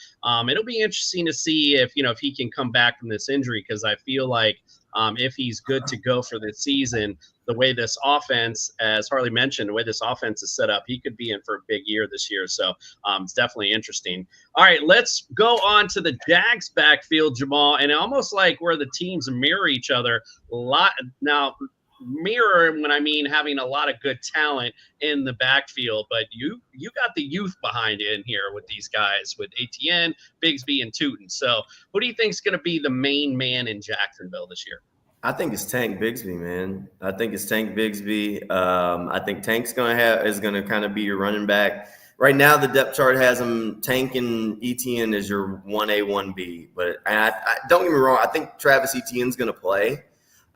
it'll be interesting to see if he can come back from this injury, because I feel like if he's good to go for the season, the way this offense, as Harley mentioned, the way this offense is set up, he could be in for a big year this year. So it's definitely interesting. All right, let's go on to the Jags backfield, Jamal, and almost like where the teams mirror each other a lot now. Mirror when I mean having a lot of good talent in the backfield, but you got the youth behind you in here with these guys with ATN, Bigsby, and Tootin. So who do you think is going to be the main man in Jacksonville this year? I think it's Tank Bigsby, man. I think it's Tank Bigsby. I think Tank's is gonna kind of be your running back. Right now, the depth chart has him Tank and Etienne as your 1A, 1B. But I don't get me wrong, I think Travis Etienne's gonna play.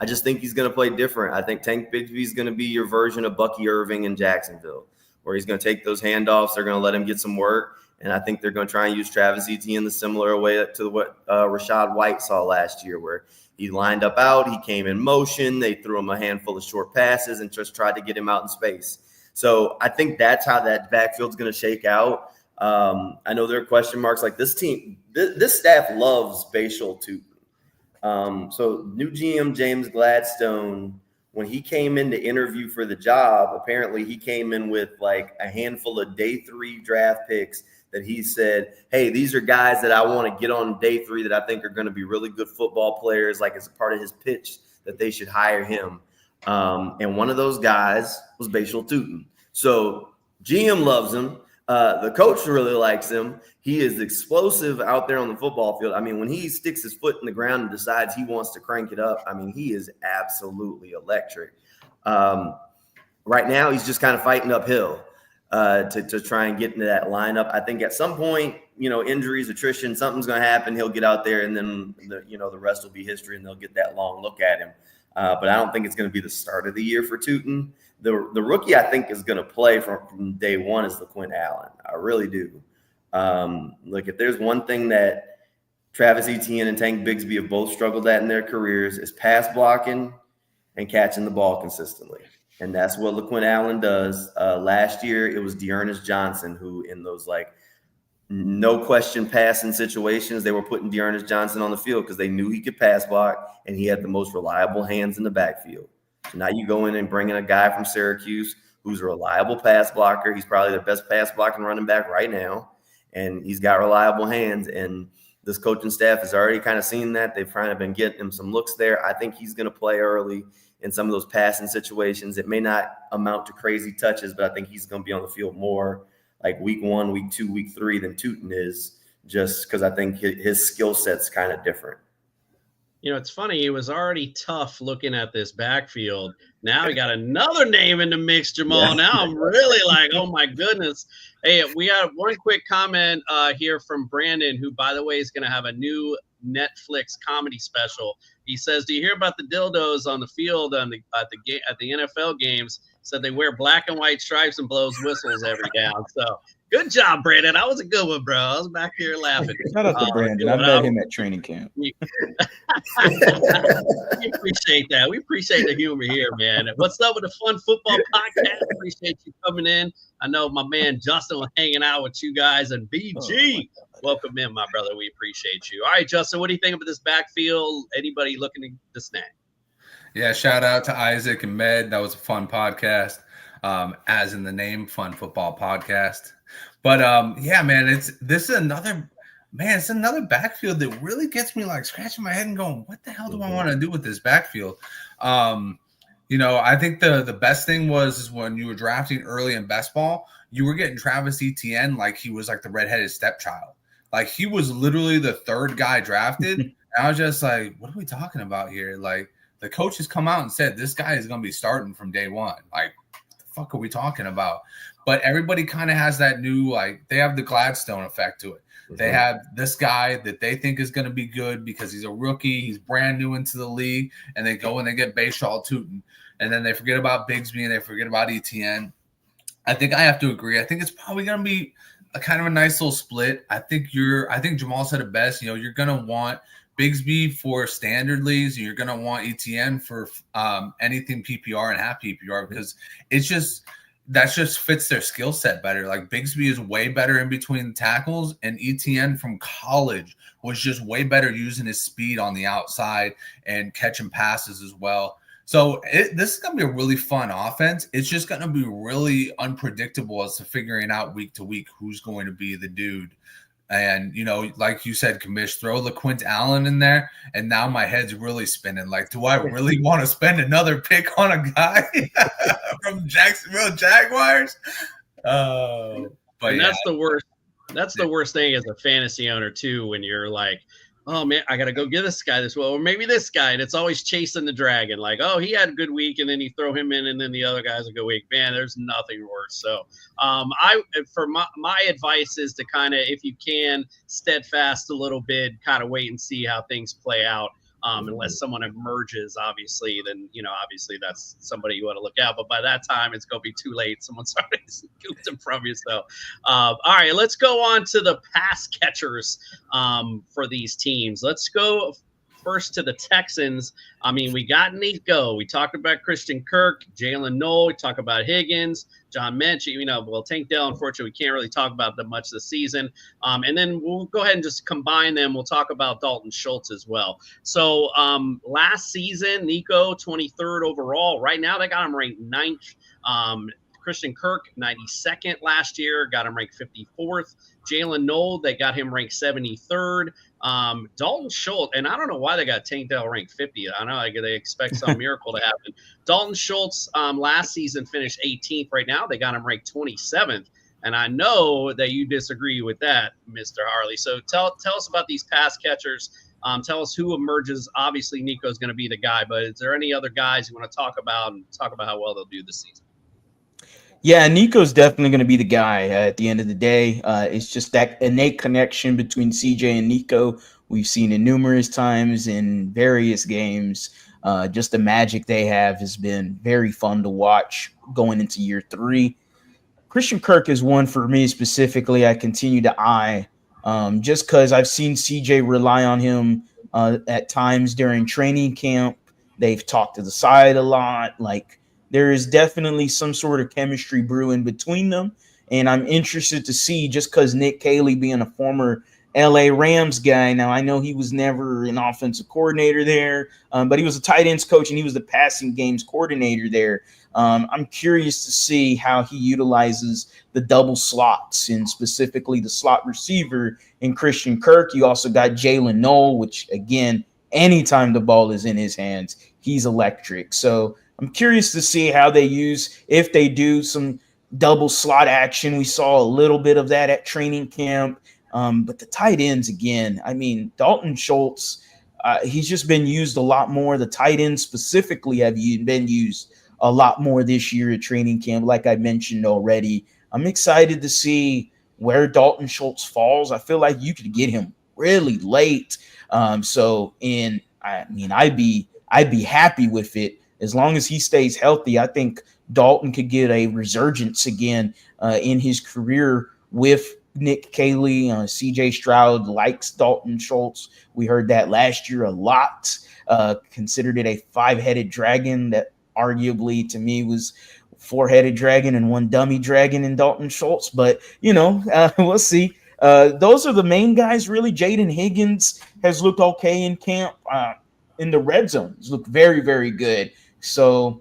I just think he's going to play different. I think Tank Bigsby is going to be your version of Bucky Irving in Jacksonville, where he's going to take those handoffs. They're going to let him get some work. And I think they're going to try and use Travis Etienne the similar way to what Rashad White saw last year, where he lined up out, he came in motion, they threw him a handful of short passes and just tried to get him out in space. So I think that's how that backfield's going to shake out. I know there are question marks like this team. This staff loves Bashal Tootin. So new GM James Gladstone, when he came in to interview for the job, apparently he came in with like a handful of day 3 draft picks that he said, hey, these are guys that I want to get on day 3 that I think are going to be really good football players, like as a part of his pitch that they should hire him. And one of those guys was Bashal Tootin. So GM loves him. The coach really likes him. He is explosive out there on the football field. I mean, when he sticks his foot in the ground and decides he wants to crank it up, I mean, he is absolutely electric. Right now, he's just kind of fighting uphill to try and get into that lineup. I think at some point, injuries, attrition, something's going to happen. He'll get out there, and then the rest will be history, and they'll get that long look at him. But I don't think it's going to be the start of the year for Tootin. The rookie I think is going to play from day one is LaQuint Allen. I really do. Look, if there's one thing that Travis Etienne and Tank Bigsby have both struggled at in their careers is pass blocking and catching the ball consistently. And that's what LaQuint Allen does. Last year, it was Dearness Johnson who in those no question passing situations, they were putting Dearness Johnson on the field because they knew he could pass block and he had the most reliable hands in the backfield. So now you go in and bring in a guy from Syracuse who's a reliable pass blocker. He's probably the best pass blocking running back right now, and he's got reliable hands. And this coaching staff has already kind of seen that. They've kind of been getting him some looks there. I think he's going to play early in some of those passing situations. It may not amount to crazy touches, but I think he's going to be on the field more like week 1, week 2, week 3 than Tootin is, just because I think his skill set's kind of different. It's funny. It was already tough looking at this backfield. Now we got another name in the mix, Jamal. Yeah. Now I'm really like, oh, my goodness. Hey, we got one quick comment here from Brandon, who, by the way, is going to have a new Netflix comedy special. He says, do you hear about the dildos on the field at the NFL games? Said they wear black and white stripes and blows whistles every down. So good job, Brandon. That was a good one, bro. I was back here laughing. Shout out to Brandon. I met him at training camp. We appreciate that. We appreciate the humor here, man. What's up with the Fun Football Podcast? Appreciate you coming in. I know my man Justin was hanging out with you guys, and BG, welcome in, my brother. We appreciate you. All right, Justin, what do you think about this backfield? Anybody looking to snag? Yeah, shout out to Isaac and Med. That was a fun podcast, as in the name, Fun Football Podcast. But yeah, man, it's another backfield that really gets me scratching my head and going, what the hell do I want to do with this backfield? I think the best thing was when you were drafting early in best ball, you were getting Travis Etienne like he was like the redheaded stepchild. Like he was literally the 3rd guy drafted. And I was just like, what are we talking about here? Like, the coach has come out and said this guy is going to be starting from day 1. Like, what the fuck are we talking about? But everybody kind of has that new, they have the Gladstone effect to it. Mm-hmm. They have this guy that they think is going to be good because he's a rookie. He's brand new into the league. And they go and they get Bashal Tootin. And then they forget about Bigsby and they forget about Etienne. I think I have to agree. I think it's probably going to be a kind of a nice little split. I think Jamal said it best. You're going to want Bigsby for standard leagues, and you're going to want Etienne for anything PPR and half PPR because that just fits their skill set better. Like Bigsby is way better in between tackles, and Etienne from college was just way better using his speed on the outside and catching passes as well. So this is going to be a really fun offense. It's just going to be really unpredictable as to figuring out week to week who's going to be the dude. And, like you said, Commish, throw LaQuint Allen in there, and now my head's really spinning. Like, do I really want to spend another pick on a guy from Jacksonville Jaguars? But that's the worst. That's the worst thing as a fantasy owner, too, when you're like, oh, man, I got to go get this guy this well, or maybe this guy. And it's always chasing the dragon. Like, oh, he had a good week, and then you throw him in, and then the other guy's a good week. Man, there's nothing worse. So my advice is to kind of, if you can, steadfast a little bit, kind of wait and see how things play out. Unless someone emerges, obviously, then, obviously that's somebody you want to look out. But by that time, it's going to be too late. Someone's already scooped him from you. So, all right, let's go on to the pass catchers for these teams. Let's go first to the Texans. I mean, we got Nico. We talked about Christian Kirk, Jalen Noel. We talked about Higgins, John Mench. Tank Dell, unfortunately, we can't really talk about them much this season. And then we'll go ahead and just combine them. We'll talk about Dalton Schultz as well. So last season, Nico, 23rd overall. Right now, they got him ranked 9th. Christian Kirk, 92nd last year, got him ranked 54th. Jalen Noel, they got him ranked 73rd. Dalton Schultz, and I don't know why they got Tank Dell ranked 50th. I know they expect some miracle to happen. Dalton Schultz last season finished 18th. Right now, they got him ranked 27th. And I know that you disagree with that, Mr. Harley. So tell us about these pass catchers. Tell us who emerges. Obviously, Nico's going to be the guy, but is there any other guys you want to talk about and talk about how well they'll do this season? Yeah, Nico's definitely going to be the guy at the end of the day. It's just that innate connection between CJ and Nico. We've seen it numerous times in various games. Just the magic they have has been very fun to watch going into year 3. Christian Kirk is one for me specifically. I continue to eye just because I've seen CJ rely on him at times during training camp. They've talked to the side a lot. Like, there is definitely some sort of chemistry brewing between them. And I'm interested to see, just because Nick Caley being a former LA Rams guy. Now, I know he was never an offensive coordinator there, but he was a tight ends coach and he was the passing games coordinator there. I'm curious to see how he utilizes the double slots and specifically the slot receiver in Christian Kirk. You also got Jalen Noel, which, again, anytime the ball is in his hands, he's electric. So I'm curious to see how they use, if they do some double slot action. We saw a little bit of that at training camp. But the tight ends, again, I mean, Dalton Schultz, he's just been used a lot more. The tight ends specifically have been used a lot more this year at training camp, like I mentioned already. I'm excited to see where Dalton Schultz falls. I feel like you could get him really late. I'd be happy with it. As long as he stays healthy, I think Dalton could get a resurgence again in his career with Nick Caley. CJ Stroud likes Dalton Schultz. We heard that last year a lot. Considered it a 5-headed dragon that arguably to me was 4-headed dragon and one dummy dragon in Dalton Schultz. But, we'll see. Those are the main guys, really. Jaden Higgins has looked okay in camp. In the red zone, he's looked very, very good. So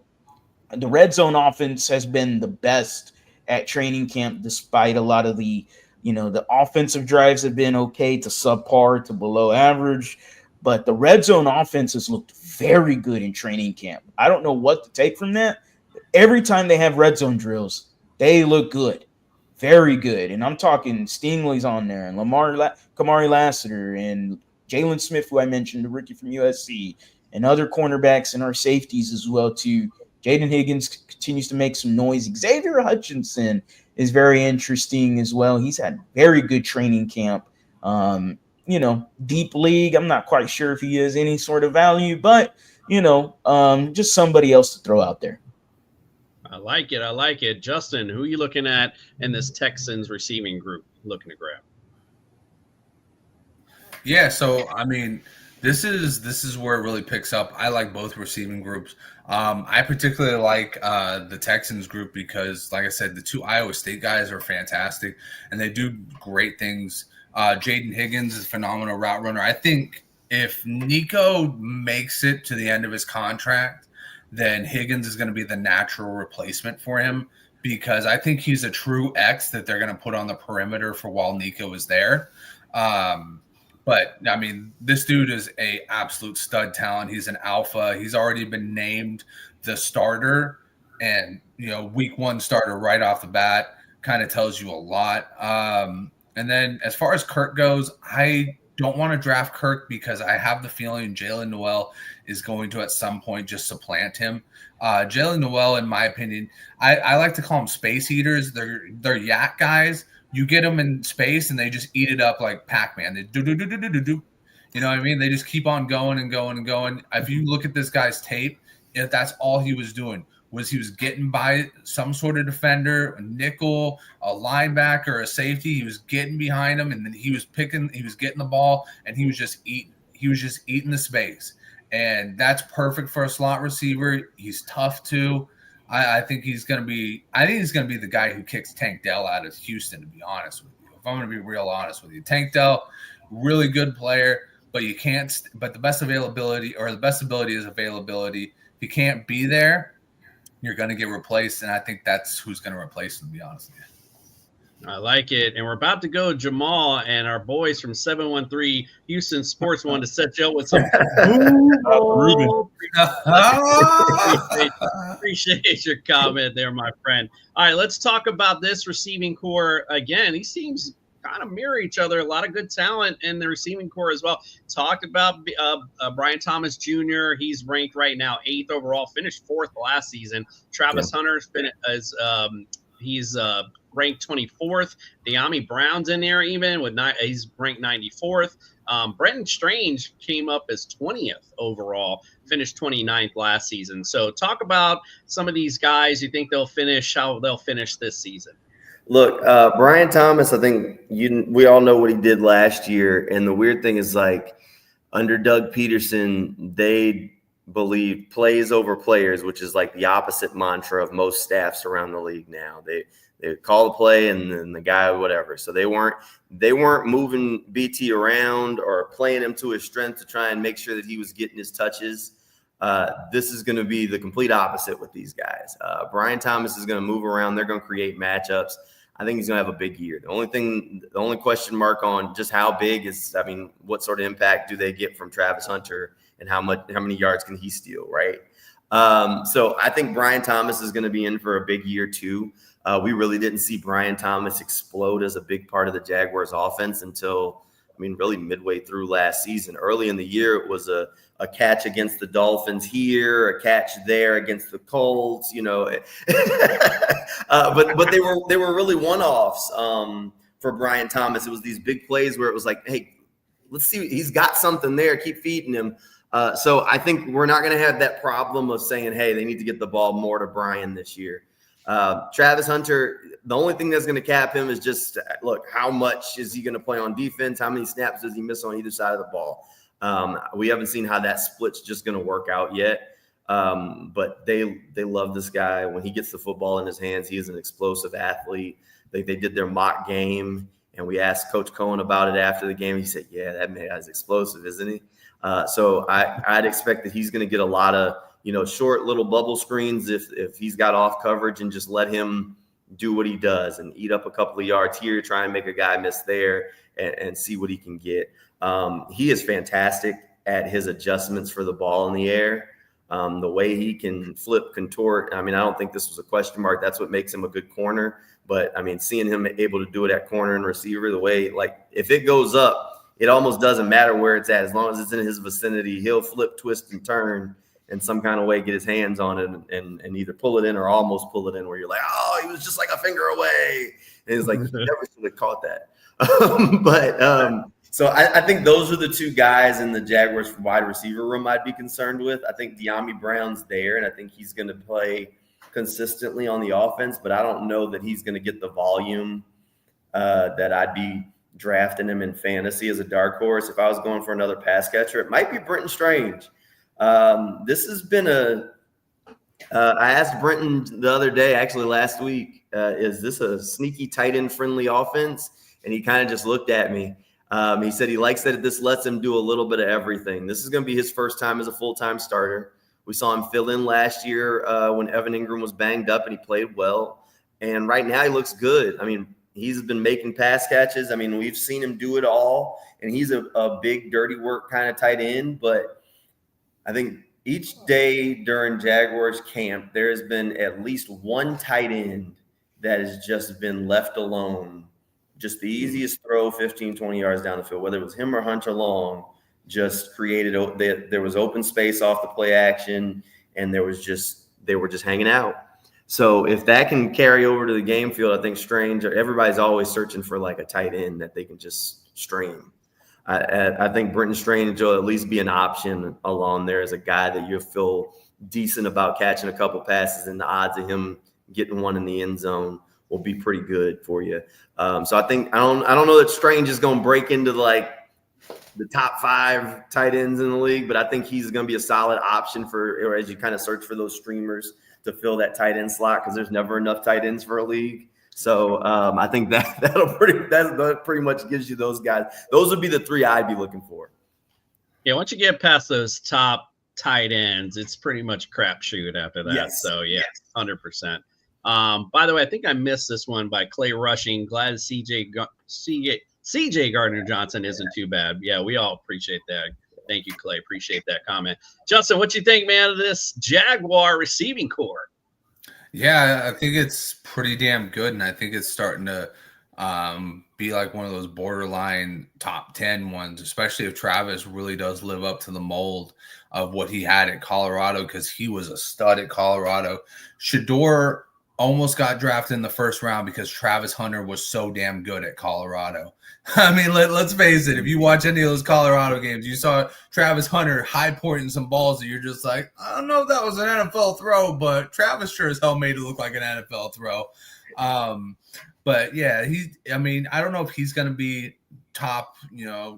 the red zone offense has been the best at training camp, despite a lot of the offensive drives have been okay to subpar to below average. But the red zone offense has looked very good in training camp. I don't know what to take from that. Every time they have red zone drills, they look good. Very good. And I'm talking Stingley's on there and Kamari Lassiter and Jalen Smith, who I mentioned, the rookie from USC, and other cornerbacks and our safeties as well, too. Jaden Higgins continues to make some noise. Xavier Hutchinson is very interesting as well. He's had very good training camp. Deep league, I'm not quite sure if he has any sort of value, but, just somebody else to throw out there. I like it. Justin, who are you looking at in this Texans receiving group looking to grab? Yeah, so I mean, this is where it really picks up. I like both receiving groups. I particularly like the Texans group because, like I said, the 2 Iowa State guys are fantastic and they do great things. Jaden Higgins is a phenomenal route runner. I think if Nico makes it to the end of his contract, then Higgins is going to be the natural replacement for him, because I think he's a true X that they're going to put on the perimeter for while Nico is there. But I mean, this dude is a absolute stud talent. He's an alpha. He's already been named the starter, and week 1 starter right off the bat kind of tells you a lot. And then as far as Kirk goes, I don't want to draft Kirk because I have the feeling Jalen Noel is going to at some point just supplant him. Jalen Noel, in my opinion, I like to call them space eaters. They're yak guys. You get them in space and they just eat it up like Pac-Man. They do. You know what I mean? They just keep on going and going and going. If you look at this guy's tape, if that's all he was doing, was he was getting by some sort of defender, a nickel, a linebacker, a safety. He was getting behind him, and then he was getting the ball, and he was just eating the space. And that's perfect for a slot receiver. He's tough too. I think he's going to be the guy who kicks Tank Dell out of Houston, to be honest with you. If I'm going to be real honest with you, Tank Dell, really good player, but you can't. But the best ability is availability. If you can't be there, you're going to get replaced, and I think that's who's going to replace him, to be honest with you. I like it. And we're about to go Jamal, and our boys from 713 Houston Sports wanted to set you up with some appreciate your comment there, my friend. All right, let's talk about this receiving core again. These teams kind of mirror each other. A lot of good talent in the receiving core as well. Talked about Brian Thomas Jr. He's ranked right now 8th overall, finished 4th last season. Travis Hunter's been he's ranked 24th. De'Ami Brown's in there even with he's ranked 94th. Brenton Strange came up as 20th overall, finished 29th last season. So talk about some of these guys. You think how they'll finish this season? Look, Brian Thomas, I think we all know what he did last year. And the weird thing is, like, under Doug Peterson, they believe plays over players, which is like the opposite mantra of most staffs around the league now. They call the play and then the guy, whatever. So they weren't moving BT around or playing him to his strength to try and make sure that he was getting his touches. This is going to be the complete opposite with these guys. Brian Thomas is going to move around. They're going to create matchups. I think he's going to have a big year. The only question mark on just how big is, what sort of impact do they get from Travis Hunter and how many yards can he steal, right? So I think Brian Thomas is going to be in for a big year too. We really didn't see Brian Thomas explode as a big part of the Jaguars offense until, really midway through last season. Early in the year, it was a catch against the Dolphins here, a catch there against the Colts, but they were really one-offs for Brian Thomas. It was these big plays where it was like, hey, let's see, he's got something there, keep feeding him. So I think we're not going to have that problem of saying, hey, they need to get the ball more to Brian this year. Travis Hunter, the only thing that's going to cap him is just, look, how much is he going to play on defense? How many snaps does he miss on either side of the ball? We haven't seen how that split's just going to work out yet. But they love this guy. When he gets the football in his hands, he is an explosive athlete. They did their mock game, and we asked Coach Cohen about it after the game. He said, yeah, that man is explosive, isn't he? So I'd expect that he's going to get a lot of, short little bubble screens if he's got off coverage, and just let him do what he does and eat up a couple of yards here, try and make a guy miss there, and see what he can get. He is fantastic at his adjustments for the ball in the air. The way he can flip, contort. I don't think this was a question mark. That's what makes him a good corner. But seeing him able to do it at corner and receiver, the way, like, if it goes up, it almost doesn't matter where it's at. As long as it's in his vicinity, he'll flip, twist, and turn in some kind of way, get his hands on it, and either pull it in or almost pull it in, where you're like, oh, he was just like a finger away. And it's like, you never should have caught that. So I think those are the two guys in the Jaguars wide receiver room I'd be concerned with. I think De'Ami Brown's there, and I think he's going to play consistently on the offense, but I don't know that he's going to get the volume that I'd be drafting him in fantasy as a dark horse. If I was going for another pass catcher, it might be Brenton Strange. This has been I asked Brenton the other day, actually last week, is this a sneaky tight end friendly offense? And he kind of just looked at me. He said he likes that this lets him do a little bit of everything. This is going to be his first time as a full-time starter. We saw him fill in last year when Evan Ingram was banged up, and he played well. And right now he looks good. I mean, he's been making pass catches. I mean, we've seen him do it all, and he's a big, dirty work kind of tight end. But I think each day during Jaguars camp, there has been at least one tight end that has just been left alone. Just the easiest throw 15, 20 yards down the field, whether it was him or Hunter Long, just created – there was open space off the play action, and they were just hanging out. So if that can carry over to the game field, I think Strange – everybody's always searching for like a tight end that they can just stream. I think Brenton Strange will at least be an option along there as a guy that you feel decent about catching a couple passes, and the odds of him getting one in the end zone will be pretty good for you. So I think I don't know that Strange is going to break into like the top 5 tight ends in the league, but I think he's going to be a solid option or as you kind of search for those streamers to fill that tight end slot, because there's never enough tight ends for a league. So I think that pretty much gives you those guys. Those would be the 3 I'd be looking for. Yeah, once you get past those top tight ends, it's pretty much crapshoot after that. Yes. So yeah, 100%. By the way, I think I missed this one by Clay Rushing. Glad CJ Gardner-Johnson isn't too bad. Yeah, we all appreciate that. Thank you, Clay. Appreciate that comment. Justin, what you think, man, of this Jaguar receiving core? Yeah, I think it's pretty damn good, and I think it's starting to be like one of those borderline top 10 ones, especially if Travis really does live up to the mold of what he had at Colorado, because he was a stud at Colorado. Shedeur almost got drafted in the first round because Travis Hunter was so damn good at Colorado. I mean, let's face it. If you watch any of those Colorado games, you saw Travis Hunter high pointing some balls that you're just like, I don't know if that was an NFL throw, but Travis sure as hell made it look like an NFL throw. But yeah, I don't know if he's going to be top,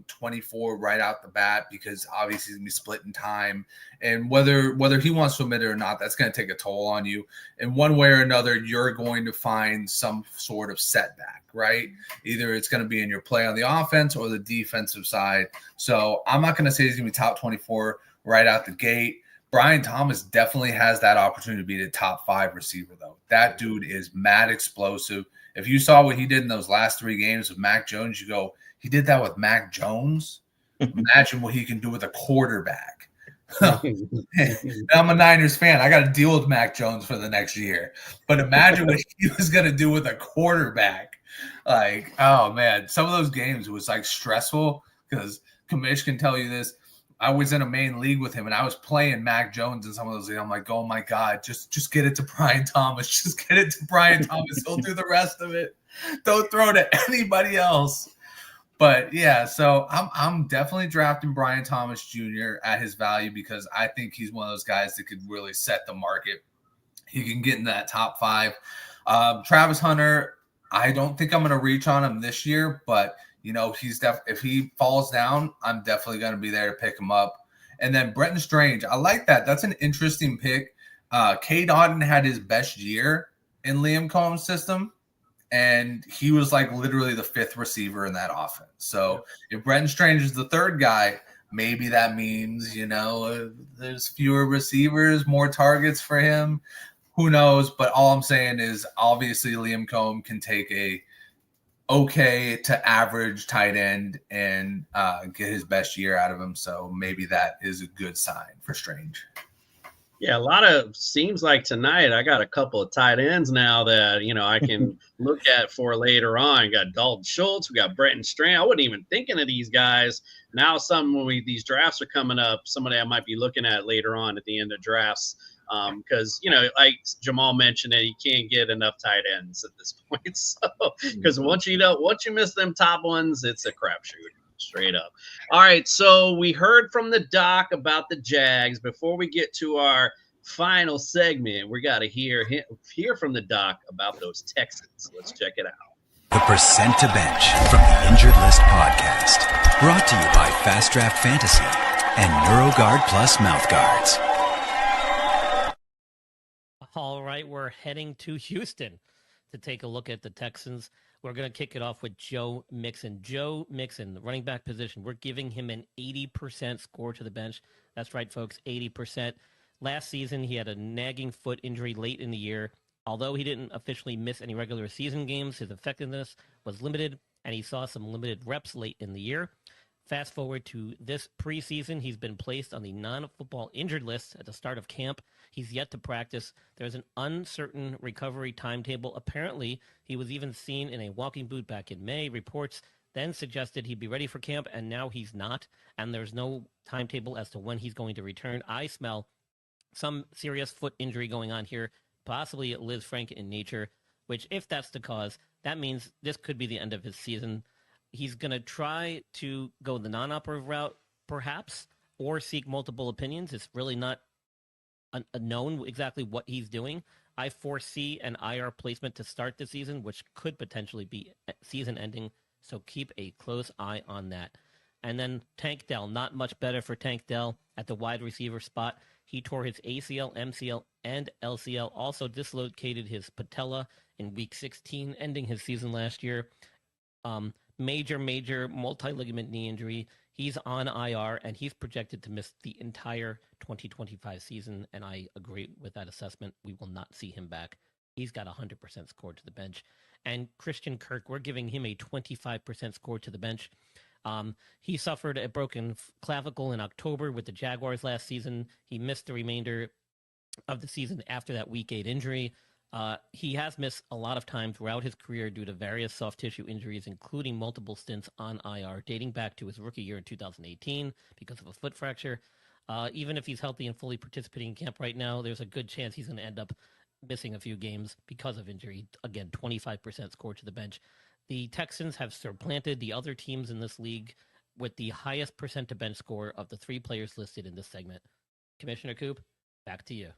24 right out the bat, because obviously he's going to be splitting time, and whether he wants to admit it or not, that's going to take a toll on you. And one way or another, you're going to find some sort of setback, right? Either it's going to be in your play on the offense or the defensive side. So I'm not going to say he's going to be top 24 right out the gate. Brian Thomas definitely has that opportunity to be the top 5 receiver, though. That dude is mad explosive. If you saw what he did in those last 3 games with Mac Jones, you go, he did that with Mac Jones? Imagine what he can do with a quarterback. I'm a Niners fan. I got to deal with Mac Jones for the next year. But imagine what he was going to do with a quarterback. Like, oh, man. Some of those games was, like, stressful, because Kamish can tell you this. I was in a main league with him, and I was playing Mac Jones in some of those leagues. I'm like, oh, my God, just get it to Brian Thomas. Just get it to Brian Thomas. He'll do the rest of it. Don't throw to anybody else. But, yeah, so I'm definitely drafting Brian Thomas Jr. at his value, because I think he's one of those guys that could really set the market. He can get in that top 5. Travis Hunter, I don't think I'm going to reach on him this year, but – he's if he falls down, I'm definitely going to be there to pick him up. And then Brenton Strange, I like that. That's an interesting pick. Cade Otton had his best year in Liam Cohen's system, and he was like literally the 5th receiver in that offense. So if Brenton Strange is the 3rd guy, maybe that means, there's fewer receivers, more targets for him. Who knows? But all I'm saying is obviously Liam Cohen can take a okay to average tight end and get his best year out of him. So maybe that is a good sign for Strange. Yeah, seems like tonight I got a couple of tight ends now that, I can look at for later on. We got Dalton Schultz, we got Brenton Strange. I wasn't even thinking of these guys. Now when these drafts are coming up, somebody I might be looking at later on at the end of drafts. Because like Jamal mentioned, that you can't get enough tight ends at this point. So because once you miss them top ones, it's a crapshoot, straight up. All right, so we heard from the doc about the Jags. Before we get to our final segment, we got to hear from the doc about those Texans. Let's check it out. The Percent to Bench from the Injured List podcast, brought to you by Fast Draft Fantasy and NeuroGuard Plus mouth guards. All right, we're heading to Houston to take a look at the Texans. We're going to kick it off with Joe Mixon. Joe Mixon, the running back position, we're giving him an 80% score to the bench. That's right, folks, 80%. Last season, he had a nagging foot injury late in the year. Although he didn't officially miss any regular season games, his effectiveness was limited, and he saw some limited reps late in the year. Fast forward to this preseason, he's been placed on the non-football injured list at the start of camp. He's yet to practice. There's an uncertain recovery timetable. Apparently, he was even seen in a walking boot back in May. Reports then suggested he'd be ready for camp, and now he's not. And there's no timetable as to when he's going to return. I smell some serious foot injury going on here, possibly Liz Frank in nature, which if that's the cause, that means this could be the end of his season. He's going to try to go the non-operative route, perhaps, or seek multiple opinions. It's really not known exactly what he's doing. I foresee an IR placement to start the season, which could potentially be season ending, so keep a close eye on that. And then Tank Dell, not much better for Tank Dell at the wide receiver spot. He tore his ACL, MCL, and LCL, also dislocated his patella in week 16, ending his season last year. Major multi-ligament knee injury. He's on IR, and he's projected to miss the entire 2025 season, and I agree with that assessment. We will not see him back. He's got 100% score to the bench. And Christian Kirk, we're giving him a 25% score to the bench. He suffered a broken clavicle in October with the Jaguars last season. He missed the remainder of the season after that Week 8 injury. He has missed a lot of time throughout his career due to various soft tissue injuries, including multiple stints on IR, dating back to his rookie year in 2018 because of a foot fracture. Even if he's healthy and fully participating in camp right now, there's a good chance he's going to end up missing a few games because of injury. Again, 25% score to the bench. The Texans have supplanted the other teams in this league with the highest percent to bench score of the three players listed in this segment. Commissioner Coop, back to you.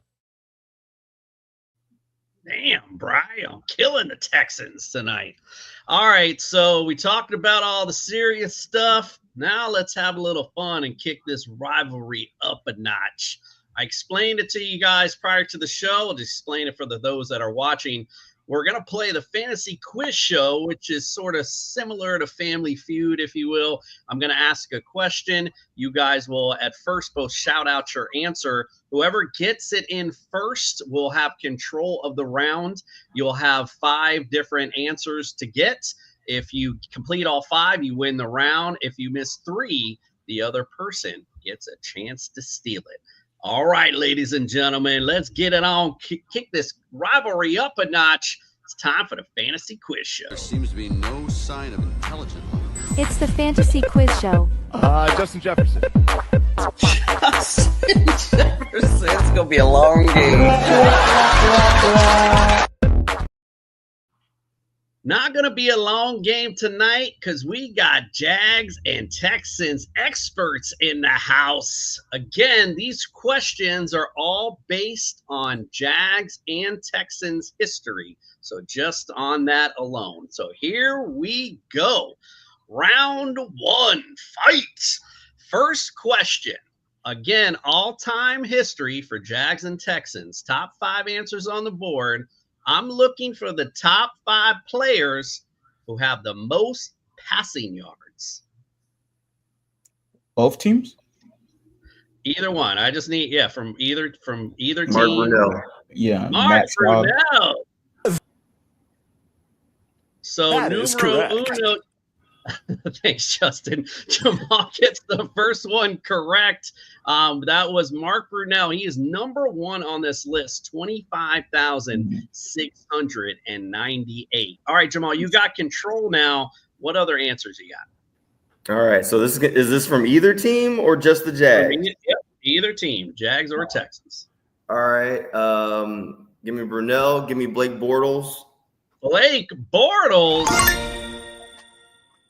Damn, Brian, killing the Texans tonight. All right, so we talked about all the serious stuff. Now let's have a little fun and kick this rivalry up a notch. I explained it to you guys prior to the show. I'll just explain it for those that are watching. We're going to play the fantasy quiz show, which is sort of similar to Family Feud, if you will. I'm going to ask a question. You guys will at first both shout out your answer. Whoever gets it in first will have control of the round. You'll have 5 different answers to get. If you complete all 5, you win the round. If you miss 3, the other person gets a chance to steal it. All right, ladies and gentlemen, let's get it on. Kick this rivalry up a notch. It's time for the fantasy quiz show. There seems to be no sign of intelligent life. It's the fantasy quiz show. Justin Jefferson. Justin Jefferson. It's gonna be a long game. Not going to be a long game tonight because we got Jags and Texans experts in the house. Again, these questions are all based on Jags and Texans history. So just on that alone. So here we go. Round 1, fight. First question. Again, all-time history for Jags and Texans. Top 5 answers on the board. I'm looking for the top 5 players who have the most passing yards. Both teams? Either one. I just need, from either team. Mark Brunell. Yeah. Mark Brunell. So that is correct. uno. Thanks, Justin. Jamal gets the first one correct. That was Mark Brunell. He is number 1 on this list, 25,698. All right, Jamal, you got control now. What other answers you got? All right. So is this from either team or just the Jags? Yep, either team, Jags or Texans. All right. Give me Brunell. Give me Blake Bortles. Blake Bortles.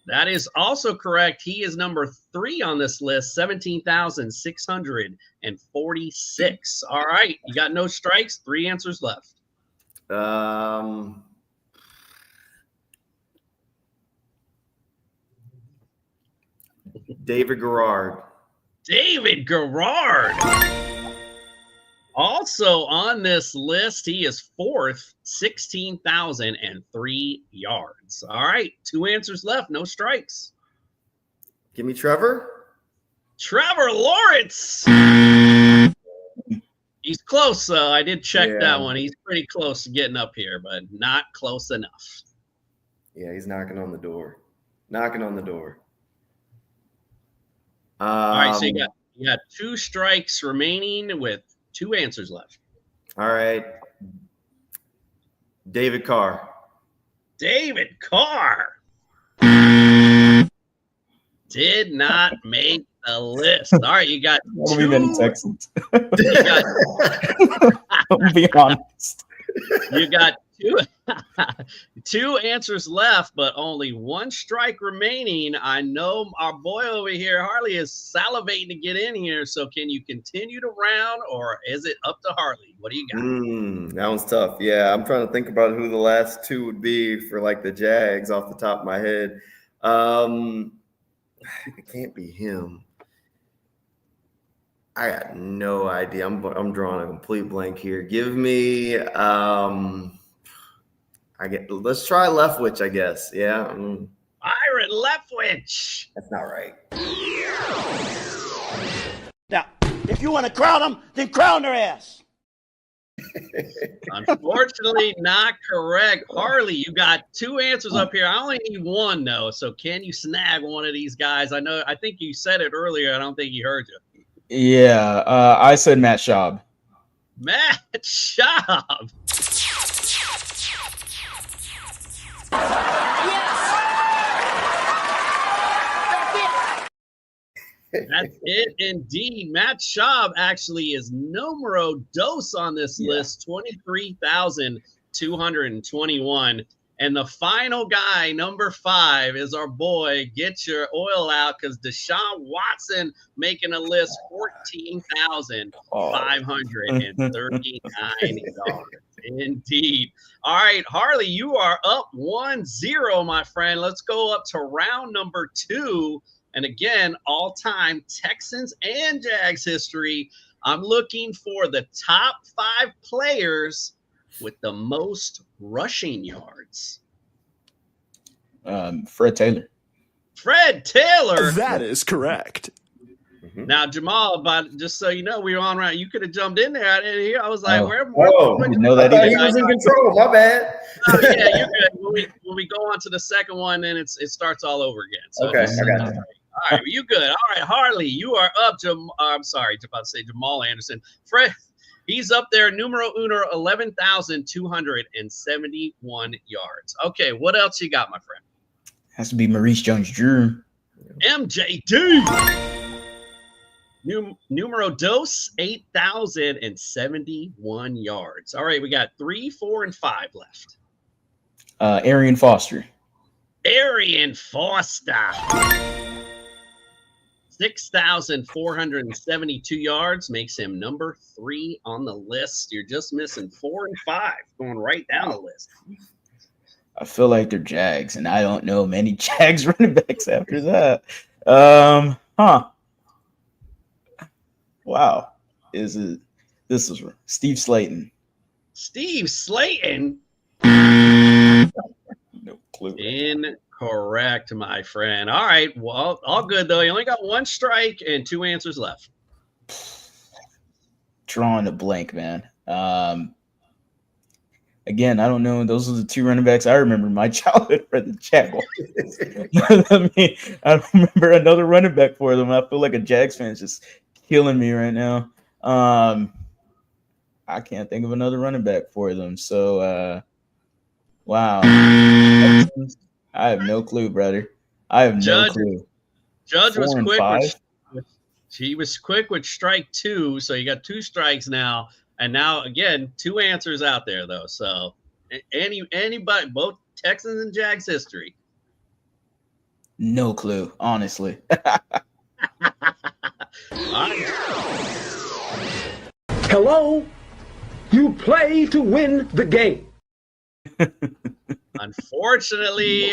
That is also correct. He is number 3 on this list, 17,646. All right. You got no strikes. 3 answers left. David Garrard. David Garrard. Also on this list, he is 4th, 16,003 yards. All right, 2 answers left, no strikes. Give me Trevor. Trevor Lawrence. He's close. I did check that one. He's pretty close to getting up here, but not close enough. Yeah, he's knocking on the door. Knocking on the door. All right, so you got 2 strikes remaining with 2 answers left. All right. David Carr. David Carr did not make the list. All right, you got That'll be many Texans. I'll be honest. You got 2 answers left, but only 1 strike remaining. I know our boy over here, Harley, is salivating to get in here. So can you continue to round, or is it up to Harley? What do you got? That one's tough. Yeah, I'm trying to think about who the last 2 would be for like the Jags off the top of my head. It can't be him. I got no idea. I'm drawing a complete blank here. Give me let's try Leftwich, I guess. Yeah. Byron Leftwich. That's not right. Now, if you want to crown them, then crown their ass. Unfortunately, not correct. Harley, you got 2 answers up here. I only need 1 though. So can you snag one of these guys? I think you said it earlier. I don't think he heard you. Yeah, I said Matt Schaub. Matt Schaub. That's it indeed. Matt Schaub actually is numero dos on this list, 23,221. And the final guy, number 5, is our boy. Get your oil out, because Deshaun Watson making a list, 14,539 Indeed. All right, Harley, you are up 1-0, my friend. Let's go up to round number 2. And again, all-time Texans and Jags history. I'm looking for the top 5 players with the most rushing yards. Fred Taylor. Fred Taylor. That is correct. Now, Jamal, just so you know, we were on round. You could have jumped in there. I didn't hear. I was like, I didn't know that he was in control. My bad. Oh, yeah, you're good. When we go on to the second one, then it starts all over again. So okay, I got you. All right, you good. All right, Harley, you are up. I'm sorry, about to say Jamal Anderson. Fred, he's up there, numero uno, 11,271 yards. Okay, what else you got, my friend? Has to be Maurice Jones-Drew. MJD. Numero dos, 8,071 yards. All right, we got 3, 4, and 5 left. Arian Foster. Arian Foster. 6,472 yards makes him number 3 on the list. You're just missing 4 and 5, going right down the list. I feel like they're Jags, and I don't know many Jags running backs after that. Wow. This is Steve Slayton. Steve Slayton? No clue. Incorrect, my friend. All right. Well, all good, though. You only got 1 strike and 2 answers left. Drawing a blank, man. Again, I don't know. Those are the 2 running backs I remember in my childhood for the Jaguars. I don't remember another running back for them. I feel like a Jags fan is just killing me right now. I can't think of another running back for them. So, wow. I have no clue, brother. I have no clue. Judge was quick. He was quick with strike 2, so you got 2 strikes now. And now, again, 2 answers out there, though. So anybody, both Texans and Jags history. No clue, honestly. Hello? You play to win the game. Unfortunately,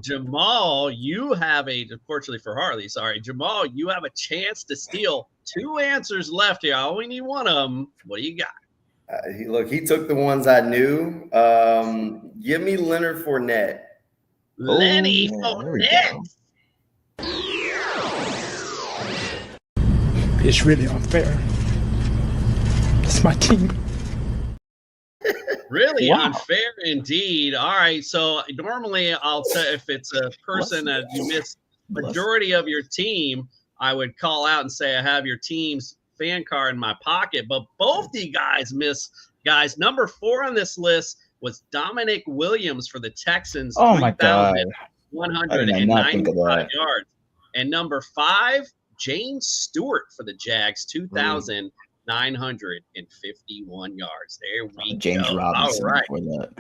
Jamal, you have unfortunately for Harley, sorry, Jamal, you have a chance to steal 2 answers left here. I only need 1 of them. What do you got? He took the ones I knew. Give me Leonard Fournette. Lenny Fournette. It's really unfair. It's my team. Really Wow. unfair indeed. All right, so normally I'll say if it's a person that you miss majority of your team, I would call out and say I have your team's fan card in my pocket. But both you guys miss. Guys, number 4 on this list was Dominic Williams for the Texans. Oh my God. 3,195 yards. And number 5, James Stewart for the Jags, 2,951 yards. There we James go. Robinson. All right. For that.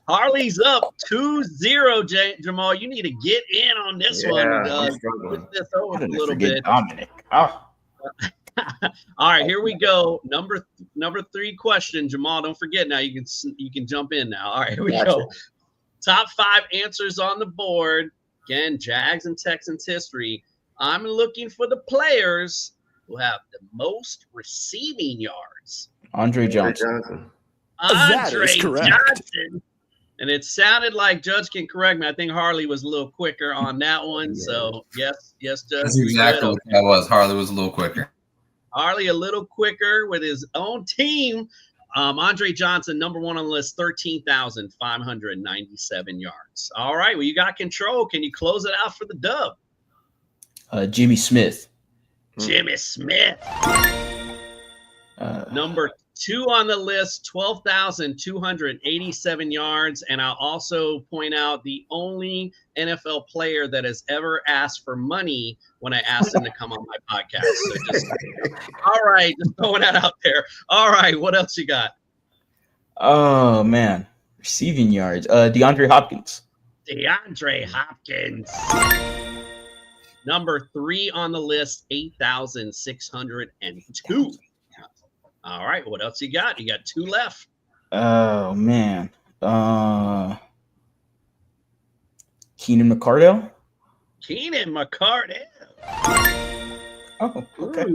Harley's up 2-0, Jamal. You need to get in on this one. Put this over a little bit. Dominic. Oh. All right, here we go. Number 3 question, Jamal. Don't forget now. You can jump in now. All right, here we go. Top 5 answers on the board. Again, Jags and Texans history. I'm looking for the players who have the most receiving yards. Andre Johnson. Andre Johnson. And it sounded like Judge can correct me. I think Harley was a little quicker on that one. So yes, Judge. That's exactly what that was. Harley was a little quicker. Harley a little quicker with his own team. Andre Johnson, number 1 on the list, 13,597 yards. All right, well, you got control. Can you close it out for the dub? Jimmy Smith. Jimmy Smith. Number 2 on the list, 12,287 yards. And I'll also point out the only NFL player that has ever asked for money when I asked him to come on my podcast. So all right, just throwing that out there. All right, what else you got? Oh, man. Receiving yards. DeAndre Hopkins. DeAndre Hopkins. Number 3 on the list, 8,602. All right, what else you got? You got 2 left. Oh, man. Keenan McCardell? Keenan McCardell. Oh, okay.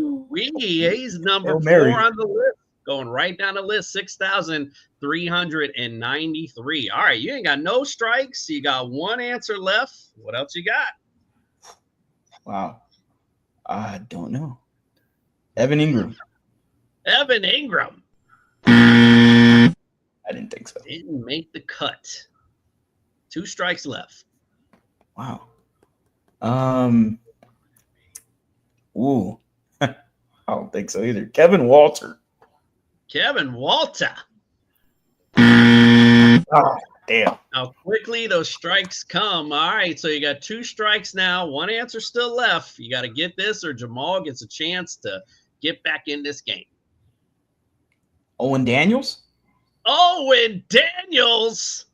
He's number 4 on the list. Going right down the list, 6,393. All right, you ain't got no strikes. You got 1 answer left. What else you got? Wow. I don't know. Evan Ingram. Evan Ingram. I didn't think so. Didn't make the cut. 2 strikes left. Wow. Ooh. I don't think so either. Kevin Walter. Kevin Walter. Oh, damn. Now, quickly, those strikes come. All right, so you got 2 strikes now. 1 answer still left. You got to get this or Jamal gets a chance to get back in this game. Owen Daniels? Owen Daniels.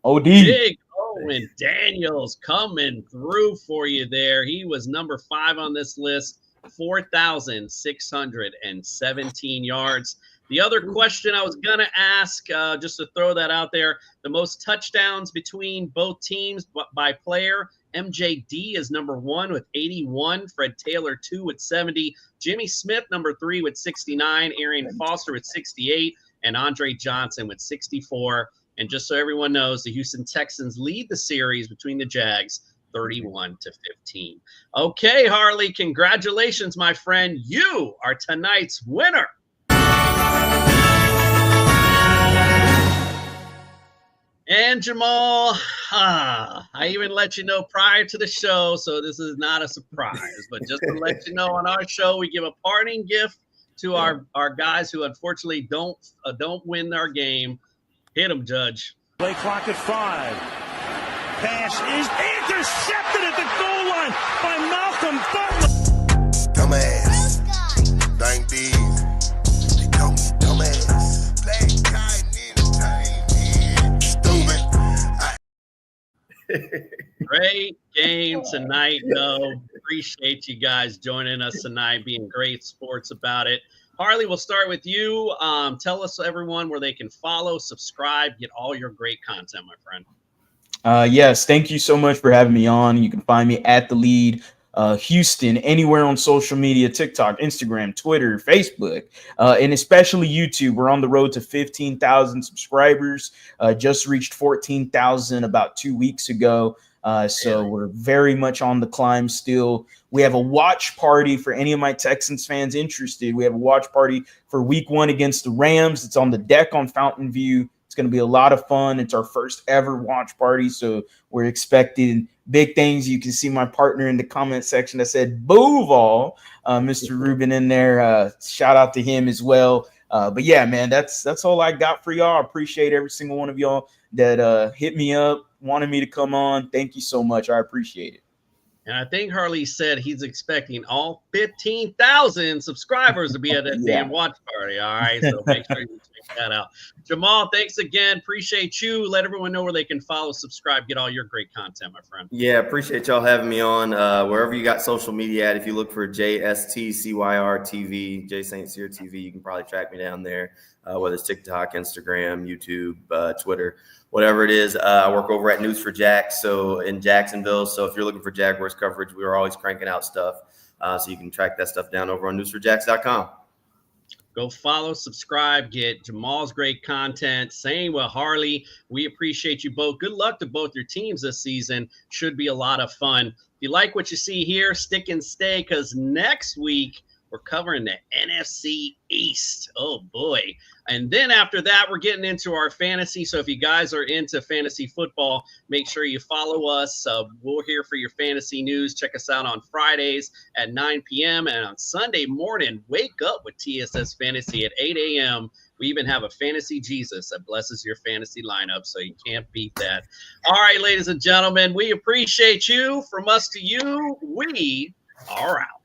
OD. Big Owen Daniels coming through for you there. He was number 5 on this list, 4,617 yards. The other question I was going to ask, just to throw that out there, the most touchdowns between both teams by player, MJD is number 1 with 81, Fred Taylor 2 with 70, Jimmy Smith number 3 with 69, Arian Foster with 68, and Andre Johnson with 64. And just so everyone knows, the Houston Texans lead the series between the Jags 31-15. Okay, Harley, congratulations, my friend. You are tonight's winner. And Jamal, I even let you know prior to the show, so this is not a surprise. But just to let you know, on our show, we give a parting gift to our guys who unfortunately don't win our game. Hit them, Judge. Play clock at 5. Pass is intercepted at the goal line by Malcolm Butler. Dumbass. Thank these. They call me dumbass. Black guy Stupid. Great game tonight, though. Appreciate you guys joining us tonight, being great sports about it. Harley, we'll start with you. Tell us, everyone, where they can follow, subscribe, get all your great content, my friend. Yes, thank you so much for having me on. You can find me at The Lead Houston, anywhere on social media, TikTok, Instagram, Twitter, Facebook, and especially YouTube. We're on the road to 15,000 subscribers. Just reached 14,000 about 2 weeks ago. So we're very much on the climb still. We have a watch party for any of my Texans fans interested. We have a watch party for week 1 against the Rams. It's on the deck on Fountain View. It's going to be a lot of fun. It's our first ever watch party. So we're expecting big things. You can see my partner in the comment section that said Booval, Mr. Rubin in there. Shout out to him as well. But yeah, man, that's all I got for y'all. I appreciate every single one of y'all that hit me up, wanted me to come on. Thank you so much. I appreciate it. And I think Harley said he's expecting all 15,000 subscribers to be at that damn watch party. All right, so make sure you check that out. Jamal, thanks again. Appreciate you. Let everyone know where they can follow, subscribe, get all your great content, my friend. Yeah, appreciate y'all having me on. Wherever you got social media at, if you look for JSTCYR TV, J St. Cyr TV, you can probably track me down there, whether it's TikTok, Instagram, YouTube, Twitter. Whatever it is, I work over at News for Jacks, so in Jacksonville. So if you're looking for Jaguars coverage, we are always cranking out stuff. So you can track that stuff down over on newsforjacks.com. Go follow, subscribe, get Jamal's great content. Same with Harley. We appreciate you both. Good luck to both your teams this season. Should be a lot of fun. If you like what you see here, stick and stay, because next week we're covering the NFC East. Oh, boy. And then after that, we're getting into our fantasy. So if you guys are into fantasy football, make sure you follow us. We're here for your fantasy news. Check us out on Fridays at 9 p.m. And on Sunday morning, wake up with TSS Fantasy at 8 a.m. We even have a fantasy Jesus that blesses your fantasy lineup, so you can't beat that. All right, ladies and gentlemen, we appreciate you. From us to you, we are out.